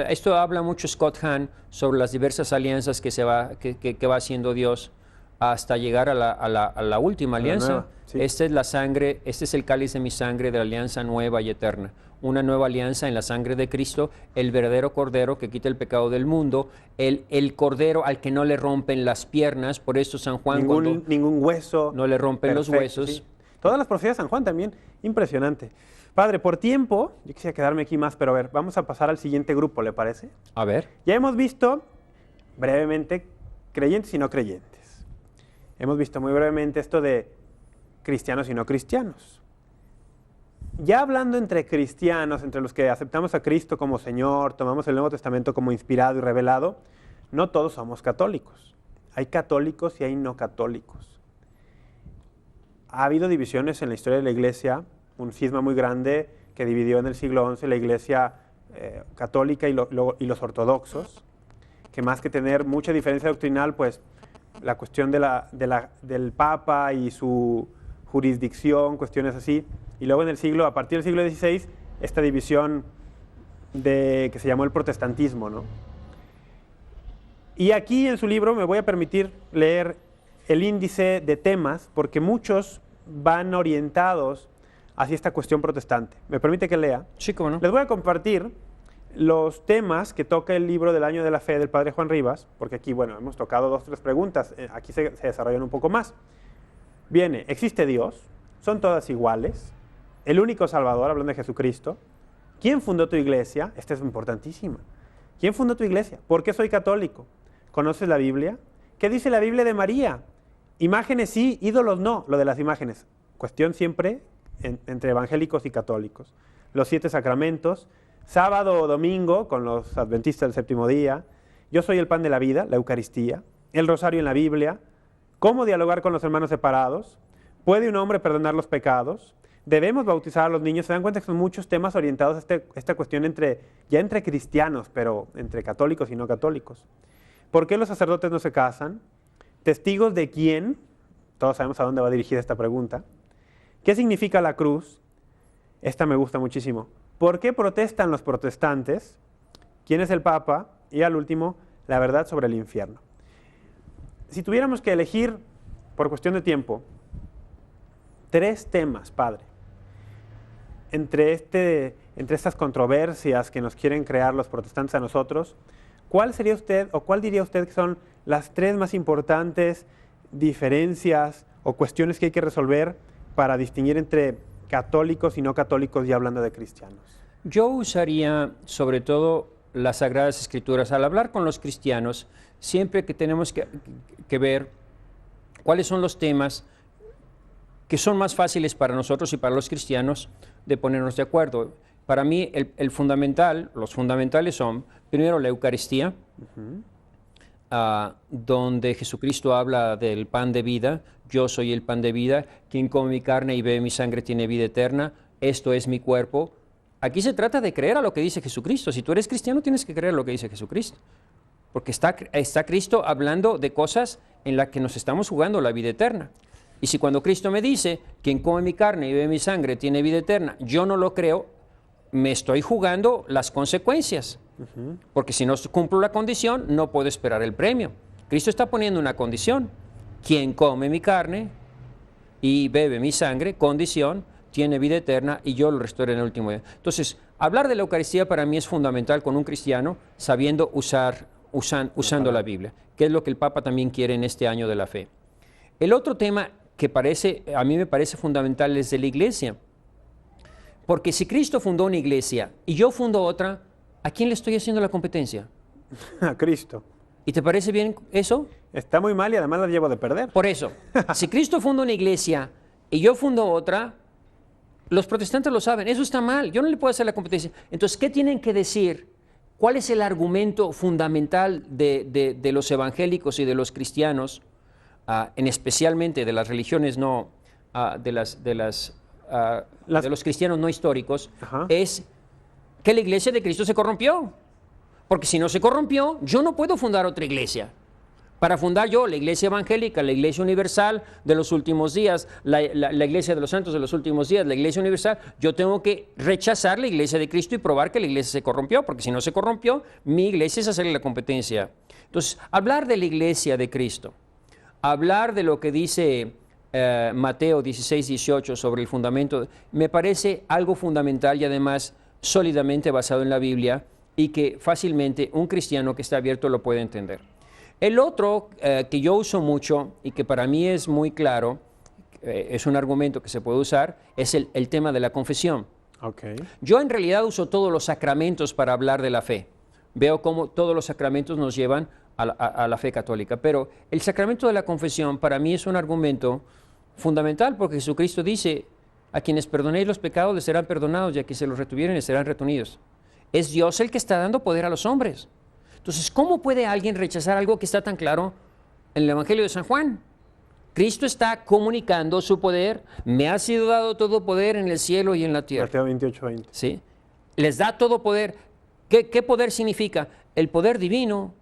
C: Esto habla mucho Scott Hahn sobre las diversas alianzas que va haciendo Dios hasta llegar a la última alianza.
B: nueva, sí.
C: Esta es la sangre, este es el cáliz de mi sangre de la alianza nueva y eterna. Una nueva alianza en la sangre de Cristo, el verdadero Cordero que quita el pecado del mundo, el Cordero al que no le rompen las piernas, por eso San Juan
B: Ningún hueso.
C: no le rompen los
B: Perfecto,
C: huesos.
B: sí. Todas las profecías de San Juan también, impresionante. Padre, por tiempo, yo quisiera quedarme aquí más, pero a ver, vamos a pasar al siguiente grupo, ¿le parece?
C: A ver.
B: Ya hemos visto brevemente creyentes y no creyentes. Hemos visto muy brevemente esto de cristianos y no cristianos. Ya hablando entre cristianos, entre los que aceptamos a Cristo como Señor, tomamos el Nuevo Testamento como inspirado y revelado, no todos somos católicos. Hay católicos y hay no católicos. Ha habido divisiones en la historia de la Iglesia, un cisma muy grande que dividió en el siglo XI la Iglesia católica y los ortodoxos, que más que tener mucha diferencia doctrinal, pues la cuestión del Papa y su jurisdicción, cuestiones así. Y luego a partir del siglo XVI, esta división que se llamó el protestantismo, ¿no? Y aquí en su libro me voy a permitir leer el índice de temas, porque muchos van orientados hacia esta cuestión protestante. ¿Me permite que lea?
C: Sí, cómo no.
B: Les voy a compartir los temas que toca el libro del Año de la Fe del Padre Juan Rivas, porque aquí, bueno, hemos tocado 2 o 3 preguntas, aquí se desarrollan un poco más. Viene, ¿existe Dios? ¿Son todas iguales? ¿El único Salvador, hablando de Jesucristo? ¿Quién fundó tu iglesia? Esta es importantísima. ¿Quién fundó tu iglesia? ¿Por qué soy católico? ¿Conoces la Biblia? ¿Qué dice la Biblia de María? Imágenes sí, ídolos no. Lo de las imágenes, cuestión siempre entre evangélicos y católicos. Los 7 sacramentos, sábado o domingo con los adventistas del séptimo día, yo soy el pan de la vida, la Eucaristía, el rosario en la Biblia, cómo dialogar con los hermanos separados, puede un hombre perdonar los pecados, debemos bautizar a los niños. Se dan cuenta que son muchos temas orientados a esta cuestión ya entre cristianos, pero entre católicos y no católicos. ¿Por qué los sacerdotes no se casan? ¿Testigos de quién? Todos sabemos a dónde va dirigida esta pregunta. ¿Qué significa la cruz? Esta me gusta muchísimo. ¿Por qué protestan los protestantes? ¿Quién es el Papa? Y al último, la verdad sobre el infierno. Si tuviéramos que elegir, por cuestión de tiempo, 3 temas, Padre, entre estas controversias que nos quieren crear los protestantes a nosotros, ¿cuál sería usted o cuál diría usted que son las 3 más importantes diferencias o cuestiones que hay que resolver para distinguir entre católicos y no católicos ya hablando de cristianos?
C: Yo usaría sobre todo las Sagradas Escrituras. Al hablar con los cristianos, siempre que tenemos que ver cuáles son los temas que son más fáciles para nosotros y para los cristianos de ponernos de acuerdo. Para mí, los fundamentales son, primero, la Eucaristía, donde Jesucristo habla del pan de vida. Yo soy el pan de vida. Quien come mi carne y bebe mi sangre tiene vida eterna. Esto es mi cuerpo. Aquí se trata de creer a lo que dice Jesucristo. Si tú eres cristiano, tienes que creer a lo que dice Jesucristo. Porque está Cristo hablando de cosas en las que nos estamos jugando la vida eterna. Y si cuando Cristo me dice, quien come mi carne y bebe mi sangre tiene vida eterna, yo no lo creo, me estoy jugando las consecuencias. Porque si no cumplo la condición, no puedo esperar el premio. Cristo está poniendo una condición. Quien come mi carne y bebe mi sangre, condición, tiene vida eterna y yo lo restauraré en el último día. Entonces, hablar de la Eucaristía para mí es fundamental con un cristiano sabiendo usando la Biblia, que es lo que el Papa también quiere en este año de la fe. El otro tema que a mí me parece fundamental es de la iglesia. Porque si Cristo fundó una iglesia y yo fundo otra, ¿a quién le estoy haciendo la competencia?
B: A Cristo.
C: ¿Y te parece bien eso?
B: Está muy mal y además la llevo de perder.
C: Por eso, si Cristo funda una iglesia y yo fundo otra, los protestantes lo saben, eso está mal, yo no le puedo hacer la competencia. Entonces, ¿qué tienen que decir? ¿Cuál es el argumento fundamental de los evangélicos y de los cristianos, especialmente de las religiones de los cristianos no históricos?
B: Ajá.
C: Es que la iglesia de Cristo se corrompió. Porque si no se corrompió, yo no puedo fundar otra iglesia. Para fundar yo la iglesia evangélica, la iglesia universal de los últimos días, la iglesia de los santos de los últimos días, la iglesia universal, yo tengo que rechazar la iglesia de Cristo y probar que la iglesia se corrompió, porque si no se corrompió, mi iglesia es hacerle la competencia. Entonces, hablar de la iglesia de Cristo, hablar de lo que dice Mateo 16, 18 sobre el fundamento, me parece algo fundamental y además sólidamente basado en la Biblia y que fácilmente un cristiano que está abierto lo puede entender. El otro que yo uso mucho y que para mí es muy claro, es un argumento que se puede usar, es el tema de la confesión.
B: Okay.
C: Yo en realidad uso todos los sacramentos para hablar de la fe. Veo cómo todos los sacramentos nos llevan a la fe católica, pero el sacramento de la confesión para mí es un argumento fundamental porque Jesucristo dice, a quienes perdonéis los pecados les serán perdonados y a quienes se los retuvieren les serán retenidos. Es Dios el que está dando poder a los hombres. Entonces, ¿cómo puede alguien rechazar algo que está tan claro en el Evangelio de San Juan? Cristo está comunicando su poder. Me ha sido dado todo poder en el cielo y en la tierra.
B: Mateo 28, 20.
C: ¿Sí? Les da todo poder. ¿Qué poder significa? El poder divino,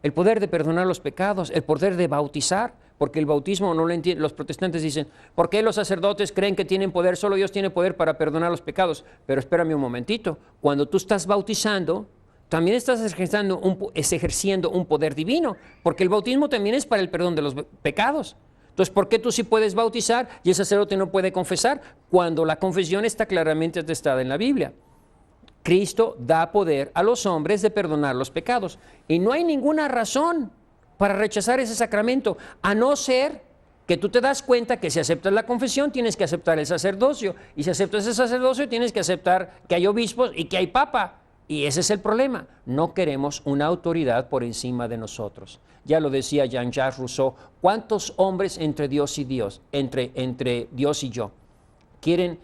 C: el poder de perdonar los pecados, el poder de bautizar, porque el bautismo no lo entienden. Los protestantes dicen, ¿por qué los sacerdotes creen que tienen poder? Solo Dios tiene poder para perdonar los pecados. Pero espérame un momentito. Cuando tú estás bautizando, también estás ejerciendo un poder divino, porque el bautismo también es para el perdón de los pecados. Entonces, ¿por qué tú sí puedes bautizar y el sacerdote no puede confesar? Cuando la confesión está claramente atestada en la Biblia. Cristo da poder a los hombres de perdonar los pecados. Y no hay ninguna razón para rechazar ese sacramento, a no ser que tú te das cuenta que si aceptas la confesión tienes que aceptar el sacerdocio. Y si aceptas el sacerdocio tienes que aceptar que hay obispos y que hay papa. Y ese es el problema. No queremos una autoridad por encima de nosotros. Ya lo decía Jean-Jacques Rousseau, ¿cuántos hombres entre Dios y Dios, entre Dios y yo, quieren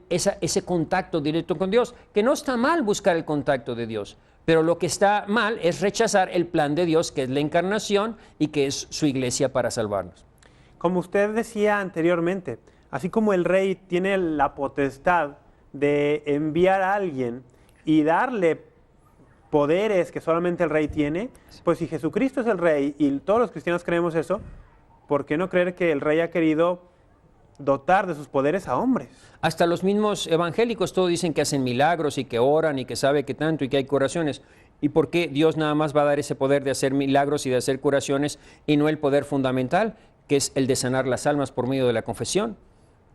C: ese contacto directo con Dios? Que no está mal buscar el contacto de Dios, pero lo que está mal es rechazar el plan de Dios, que es la encarnación y que es su iglesia para salvarnos.
B: Como usted decía anteriormente, así como el rey tiene la potestad de enviar a alguien y darle poderes que solamente el rey tiene, pues si Jesucristo es el rey y todos los cristianos creemos eso, ¿por qué no creer que el rey ha querido dotar de sus poderes a hombres?
C: Hasta los mismos evangélicos todos dicen que hacen milagros y que oran y que sabe que tanto y que hay curaciones. ¿Y por qué Dios nada más va a dar ese poder de hacer milagros y de hacer curaciones y no el poder fundamental, que es el de sanar las almas por medio de la confesión?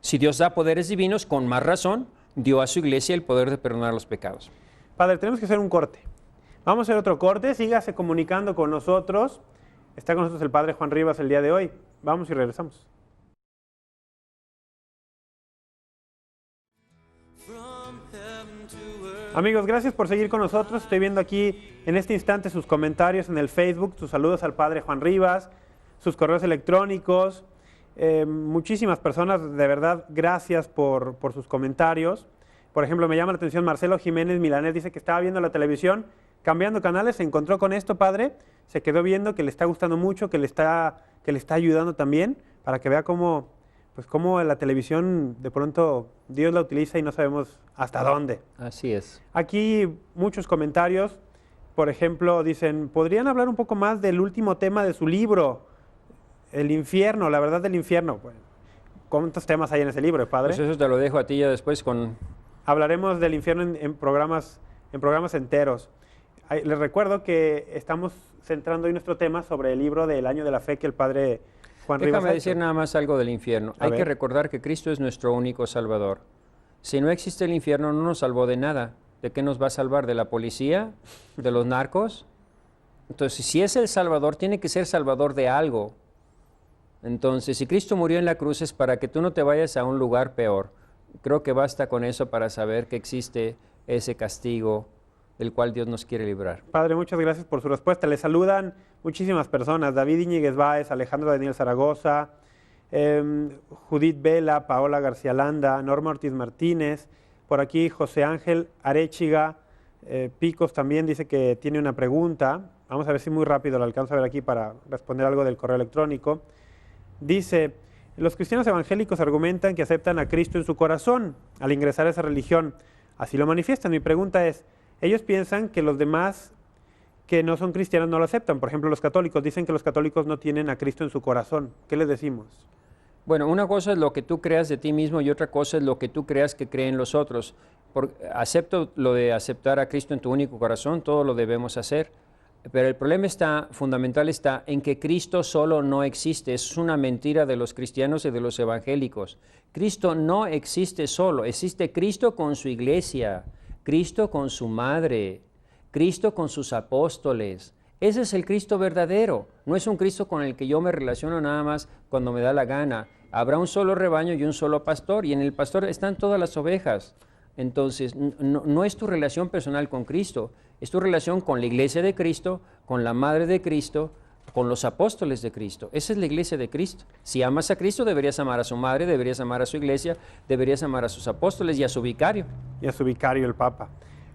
C: Si Dios da poderes divinos, con más razón dio a su iglesia el poder de perdonar los pecados.
B: Padre, tenemos que hacer un corte. Vamos a hacer otro corte, sígase comunicando con nosotros. Está con nosotros el Padre Juan Rivas el día de hoy. Vamos y regresamos. Amigos, gracias por seguir con nosotros. Estoy viendo aquí en este instante sus comentarios en el Facebook, sus saludos al Padre Juan Rivas, sus correos electrónicos. Muchísimas personas, de verdad, gracias por sus comentarios. Por ejemplo, me llama la atención Marcelo Jiménez Milanés, dice que estaba viendo la televisión, cambiando canales, se encontró con esto, Padre, se quedó viendo, que le está gustando mucho, que le está ayudando también, para que vea cómo la televisión de pronto Dios la utiliza y no sabemos hasta dónde.
C: Así es.
B: Aquí muchos comentarios, por ejemplo, dicen, ¿podrían hablar un poco más del último tema de su libro? El infierno, la verdad del infierno. Bueno, ¿cuántos temas hay en ese libro, Padre?
C: Pues eso te lo dejo a ti ya después con...
B: Hablaremos del infierno en programas enteros. Les recuerdo que estamos centrando hoy nuestro tema sobre el libro del Año de la Fe que el Padre Juan Rivas ha
C: Déjame
B: hecho.
C: decir nada más algo del infierno. Hay que recordar que Cristo es nuestro único Salvador. Si no existe el infierno, no nos salvó de nada. ¿De qué nos va a salvar? ¿De la policía? ¿De los narcos? Entonces, si es el Salvador, tiene que ser Salvador de algo. Entonces, si Cristo murió en la cruz es para que tú no te vayas a un lugar peor. Creo que basta con eso para saber que existe ese castigo del cual Dios nos quiere librar.
B: Padre, muchas gracias por su respuesta. Le saludan muchísimas personas. David Iñiguez Báez, Alejandro Daniel Zaragoza, Judith Vela, Paola García Landa, Norma Ortiz Martínez, por aquí José Ángel Arechiga, Picos también dice que tiene una pregunta. Vamos a ver si muy rápido la alcanzo a ver aquí para responder algo del correo electrónico. Dice, los cristianos evangélicos argumentan que aceptan a Cristo en su corazón al ingresar a esa religión. Así lo manifiestan. Mi pregunta es, ellos piensan que los demás que no son cristianos no lo aceptan. Por ejemplo, los católicos dicen que los católicos no tienen a Cristo en su corazón. ¿Qué les decimos?
C: Bueno, una cosa es lo que tú creas de ti mismo y otra cosa es lo que tú creas que creen los otros. Acepto lo de aceptar a Cristo en tu único corazón, todo lo debemos hacer. Pero el problema fundamental está en que Cristo solo no existe. Es una mentira de los cristianos y de los evangélicos. Cristo no existe solo, existe Cristo con su iglesia, Cristo con su madre, Cristo con sus apóstoles. Ese es el Cristo verdadero. No es un Cristo con el que yo me relaciono nada más cuando me da la gana. Habrá un solo rebaño y un solo pastor, y en el pastor están todas las ovejas. Entonces, no es tu relación personal con Cristo, es tu relación con la iglesia de Cristo, con la madre de Cristo, con los apóstoles de Cristo. Esa es la iglesia de Cristo. Si amas a Cristo, deberías amar a su madre, deberías amar a su iglesia, deberías amar a sus apóstoles y a su vicario.
B: Y a su vicario, el Papa.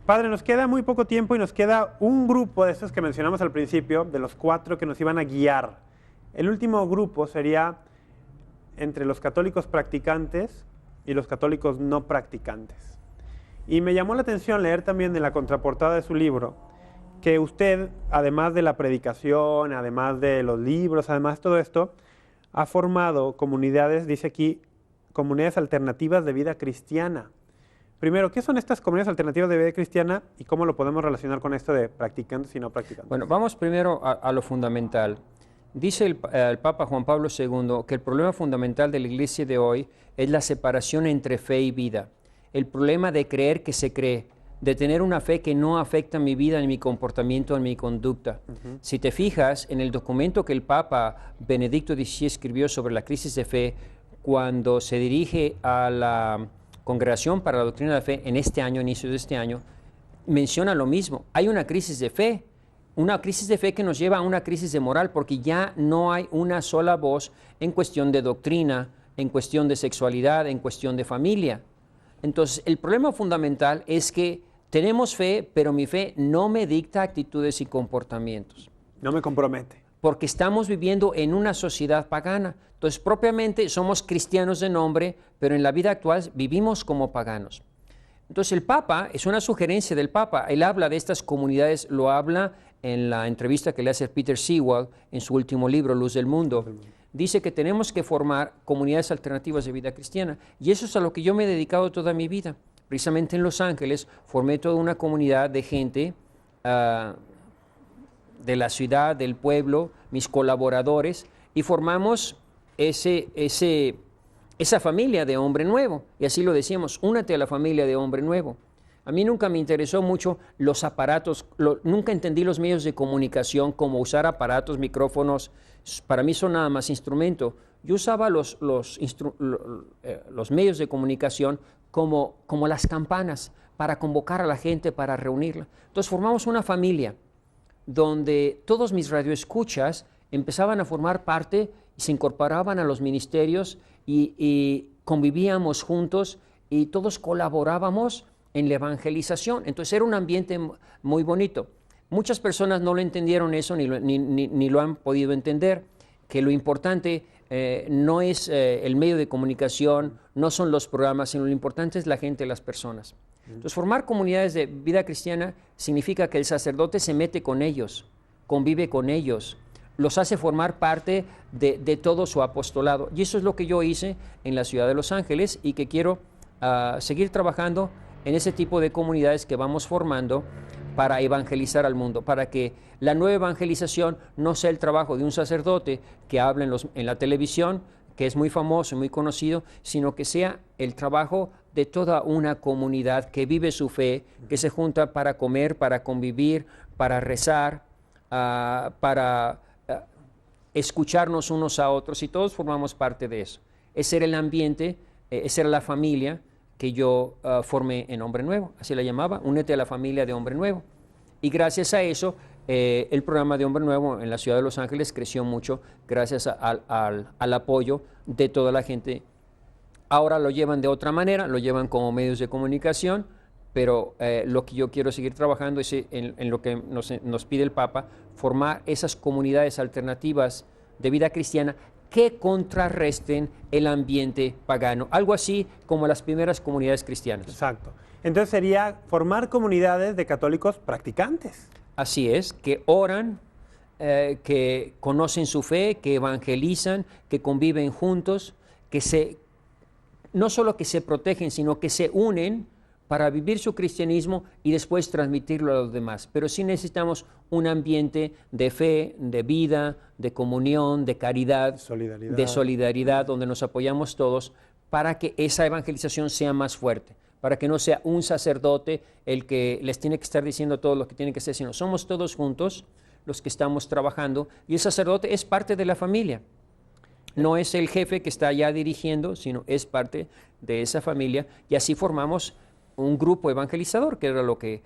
B: Padre, nos queda muy poco tiempo y nos queda un grupo de estos que mencionamos al principio, de los 4 que nos iban a guiar. El último grupo sería entre los católicos practicantes y los católicos no practicantes. Y me llamó la atención leer también en la contraportada de su libro que usted, además de la predicación, además de los libros, además de todo esto, ha formado comunidades, dice aquí, comunidades alternativas de vida cristiana. Primero, ¿qué son estas comunidades alternativas de vida cristiana y cómo lo podemos relacionar con esto de practicantes y no practicantes?
C: Bueno, vamos primero a lo fundamental. Dice el Papa Juan Pablo II que el problema fundamental de la iglesia de hoy es la separación entre fe y vida. El problema de creer que se cree, de tener una fe que no afecta mi vida, en mi comportamiento, en mi conducta. Si te fijas en el documento que el Papa Benedicto XVI escribió sobre la crisis de fe, cuando se dirige a la Congregación para la Doctrina de la Fe en este año, inicio de este año, menciona lo mismo. Hay una crisis de fe que nos lleva a una crisis de moral, porque ya no hay una sola voz en cuestión de doctrina, en cuestión de sexualidad, en cuestión de familia. Entonces, el problema fundamental es que tenemos fe, pero mi fe no me dicta actitudes y comportamientos.
B: No me compromete.
C: Porque estamos viviendo en una sociedad pagana. Entonces, propiamente somos cristianos de nombre, pero en la vida actual vivimos como paganos. Entonces, el Papa, es una sugerencia del Papa, él habla de estas comunidades, lo habla en la entrevista que le hace Peter Sewell en su último libro, Luz del Mundo. Dice que tenemos que formar comunidades alternativas de vida cristiana, y eso es a lo que yo me he dedicado toda mi vida. Precisamente en Los Ángeles formé toda una comunidad de gente de la ciudad, del pueblo, mis colaboradores, y formamos esa familia de hombre nuevo, y así lo decíamos, únete a la familia de hombre nuevo. A mí nunca me interesó mucho los aparatos, nunca entendí los medios de comunicación, como usar aparatos, micrófonos, para mí son nada más instrumento. Yo usaba los medios de comunicación como las campanas, para convocar a la gente, para reunirla. Entonces formamos una familia donde todos mis radioescuchas empezaban a formar parte y se incorporaban a los ministerios y convivíamos juntos y todos colaborábamos en la evangelización. Entonces era un ambiente muy bonito. Muchas personas no lo entendieron eso ni lo han podido entender, que lo importante no es el medio de comunicación, no son los programas, sino lo importante es la gente, las personas. Entonces formar comunidades de vida cristiana significa que el sacerdote se mete con ellos, convive con ellos, los hace formar parte de todo su apostolado. Y eso es lo que yo hice en la ciudad de Los Ángeles y que quiero seguir trabajando en ese tipo de comunidades que vamos formando para evangelizar al mundo, para que la nueva evangelización no sea el trabajo de un sacerdote que habla en la televisión, que es muy famoso y muy conocido, sino que sea el trabajo de toda una comunidad que vive su fe, que se junta para comer, para convivir, para rezar, para escucharnos unos a otros, y todos formamos parte de eso. Ese era el ambiente, esa era la familia que yo formé en Hombre Nuevo, así la llamaba, únete a la familia de Hombre Nuevo. Y gracias a eso, el programa de Hombre Nuevo en la ciudad de Los Ángeles creció mucho gracias al apoyo de toda la gente. Ahora lo llevan de otra manera, lo llevan como medios de comunicación, pero lo que yo quiero seguir trabajando es en lo que nos pide el Papa, formar esas comunidades alternativas de vida cristiana que contrarresten el ambiente pagano, algo así como las primeras comunidades cristianas.
B: Exacto. Entonces sería formar comunidades de católicos practicantes.
C: Así es, que oran, que conocen su fe, que evangelizan, que conviven juntos, no solo que se protegen, sino que se unen para vivir su cristianismo y después transmitirlo a los demás. Pero sí necesitamos un ambiente de fe, de vida, de comunión, de caridad, de solidaridad, donde nos apoyamos todos para que esa evangelización sea más fuerte, para que no sea un sacerdote el que les tiene que estar diciendo todo lo que tienen que hacer, sino somos todos juntos los que estamos trabajando, y el sacerdote es parte de la familia. No es el jefe que está allá dirigiendo, sino es parte de esa familia, y así formamos un grupo evangelizador, que era lo que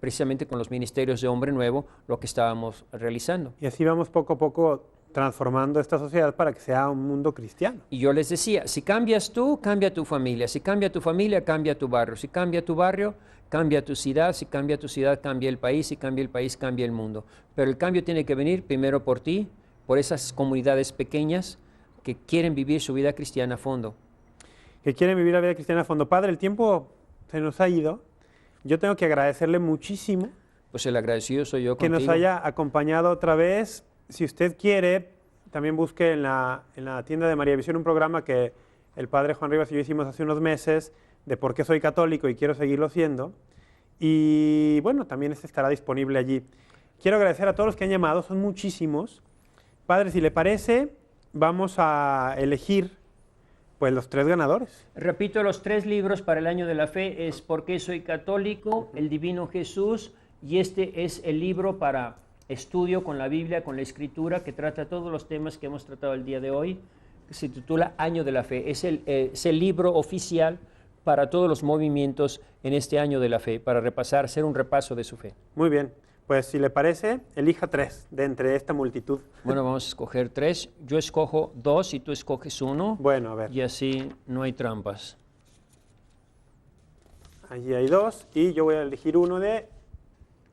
C: precisamente con los ministerios de Hombre Nuevo, lo que estábamos realizando.
B: Y así vamos poco a poco transformando esta sociedad para que sea un mundo cristiano.
C: Y yo les decía, si cambias tú, cambia tu familia. Si cambia tu familia, cambia tu barrio. Si cambia tu barrio, cambia tu ciudad. Si cambia tu ciudad, cambia el país. Si cambia el país, cambia el mundo. Pero el cambio tiene que venir primero por ti, por esas comunidades pequeñas que quieren vivir su vida cristiana a fondo.
B: Que quieren vivir la vida cristiana a fondo. Padre, el tiempo se nos ha ido. Yo tengo que agradecerle muchísimo.
C: Pues el agradecido soy yo
B: que
C: contigo.
B: nos haya acompañado otra vez. Si usted quiere, también busque en la tienda de María Visión un programa que el padre Juan Rivas y yo hicimos hace unos meses de por qué soy católico y quiero seguirlo siendo. Y bueno, también este estará disponible allí. Quiero agradecer a todos los que han llamado, son muchísimos. Padre, si le parece, vamos a elegir pues los 3 ganadores.
C: Repito, los 3 libros para el año de la fe es ¿Por qué soy católico?, El Divino Jesús, y este es el libro para estudio con la Biblia, con la Escritura, que trata todos los temas que hemos tratado el día de hoy, que se titula Año de la Fe. Es el libro oficial para todos los movimientos en este Año de la Fe, para repasar, hacer un repaso de su fe.
B: Muy bien, pues si le parece, elija 3 de entre esta multitud.
C: Bueno, vamos a escoger 3. Yo escojo 2 y tú escoges 1.
B: Bueno, a ver.
C: Y así no hay trampas.
B: Allí hay 2 y yo voy a elegir uno de,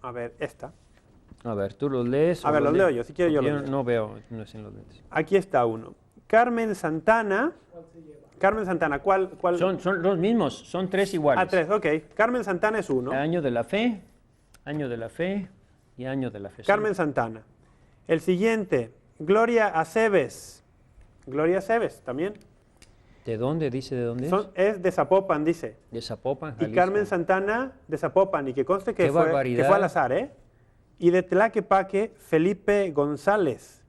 B: a ver, esta.
C: A ver, ¿tú los lees?
B: A ver, los leo yo, si quiero yo los leo.
C: No veo, no es en los lentes.
B: Aquí está uno. Carmen Santana. Carmen Santana, ¿cuál?
C: Son los mismos, son 3 iguales.
B: Ah, 3, ok. Carmen Santana es 1.
C: Año de la Fe y Año de la Fe.
B: Carmen Santana. El siguiente, Gloria Aceves. Gloria Aceves, también.
C: ¿De dónde? Dice de dónde
B: es de Zapopan, dice.
C: De Zapopan, Jalisco.
B: Y Carmen Santana de Zapopan, y que conste que fue al azar, ¿eh? Y de Tlaquepaque, Felipe González.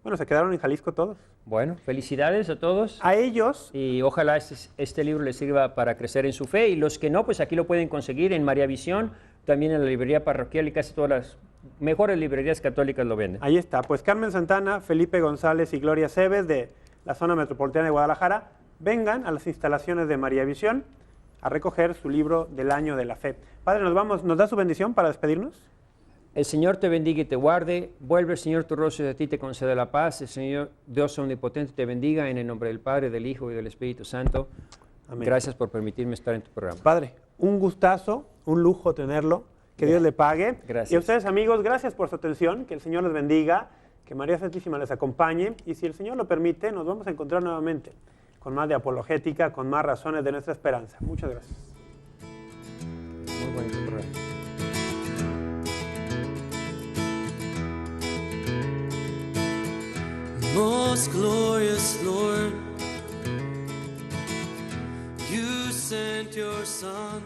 B: Bueno, se quedaron en Jalisco todos.
C: Bueno, felicidades a todos.
B: A ellos.
C: Y ojalá este libro les sirva para crecer en su fe. Y los que no, pues aquí lo pueden conseguir en María Visión, también en la librería parroquial, y casi todas las mejores librerías católicas lo venden.
B: Ahí está. Pues Carmen Santana, Felipe González y Gloria Aceves de la zona metropolitana de Guadalajara, vengan a las instalaciones de María Visión a recoger su libro del año de la fe. Padre, ¿nos da su bendición para despedirnos?
C: El Señor te bendiga y te guarde. Vuelve el Señor tu rostro y a ti te concede la paz. El Señor Dios omnipotente te bendiga en el nombre del Padre, del Hijo y del Espíritu Santo.
B: Amén.
C: Gracias por permitirme estar en tu programa.
B: Padre, un gustazo, un lujo tenerlo. Que Dios le pague.
C: Gracias.
B: Y a ustedes, amigos, gracias por su atención. Que el Señor les bendiga. Que María Santísima les acompañe. Y si el Señor lo permite, nos vamos a encontrar nuevamente con más de apologética, con más razones de nuestra esperanza. Muchas gracias.
C: Muy bonito programa.
A: Most glorious Lord, you sent your Son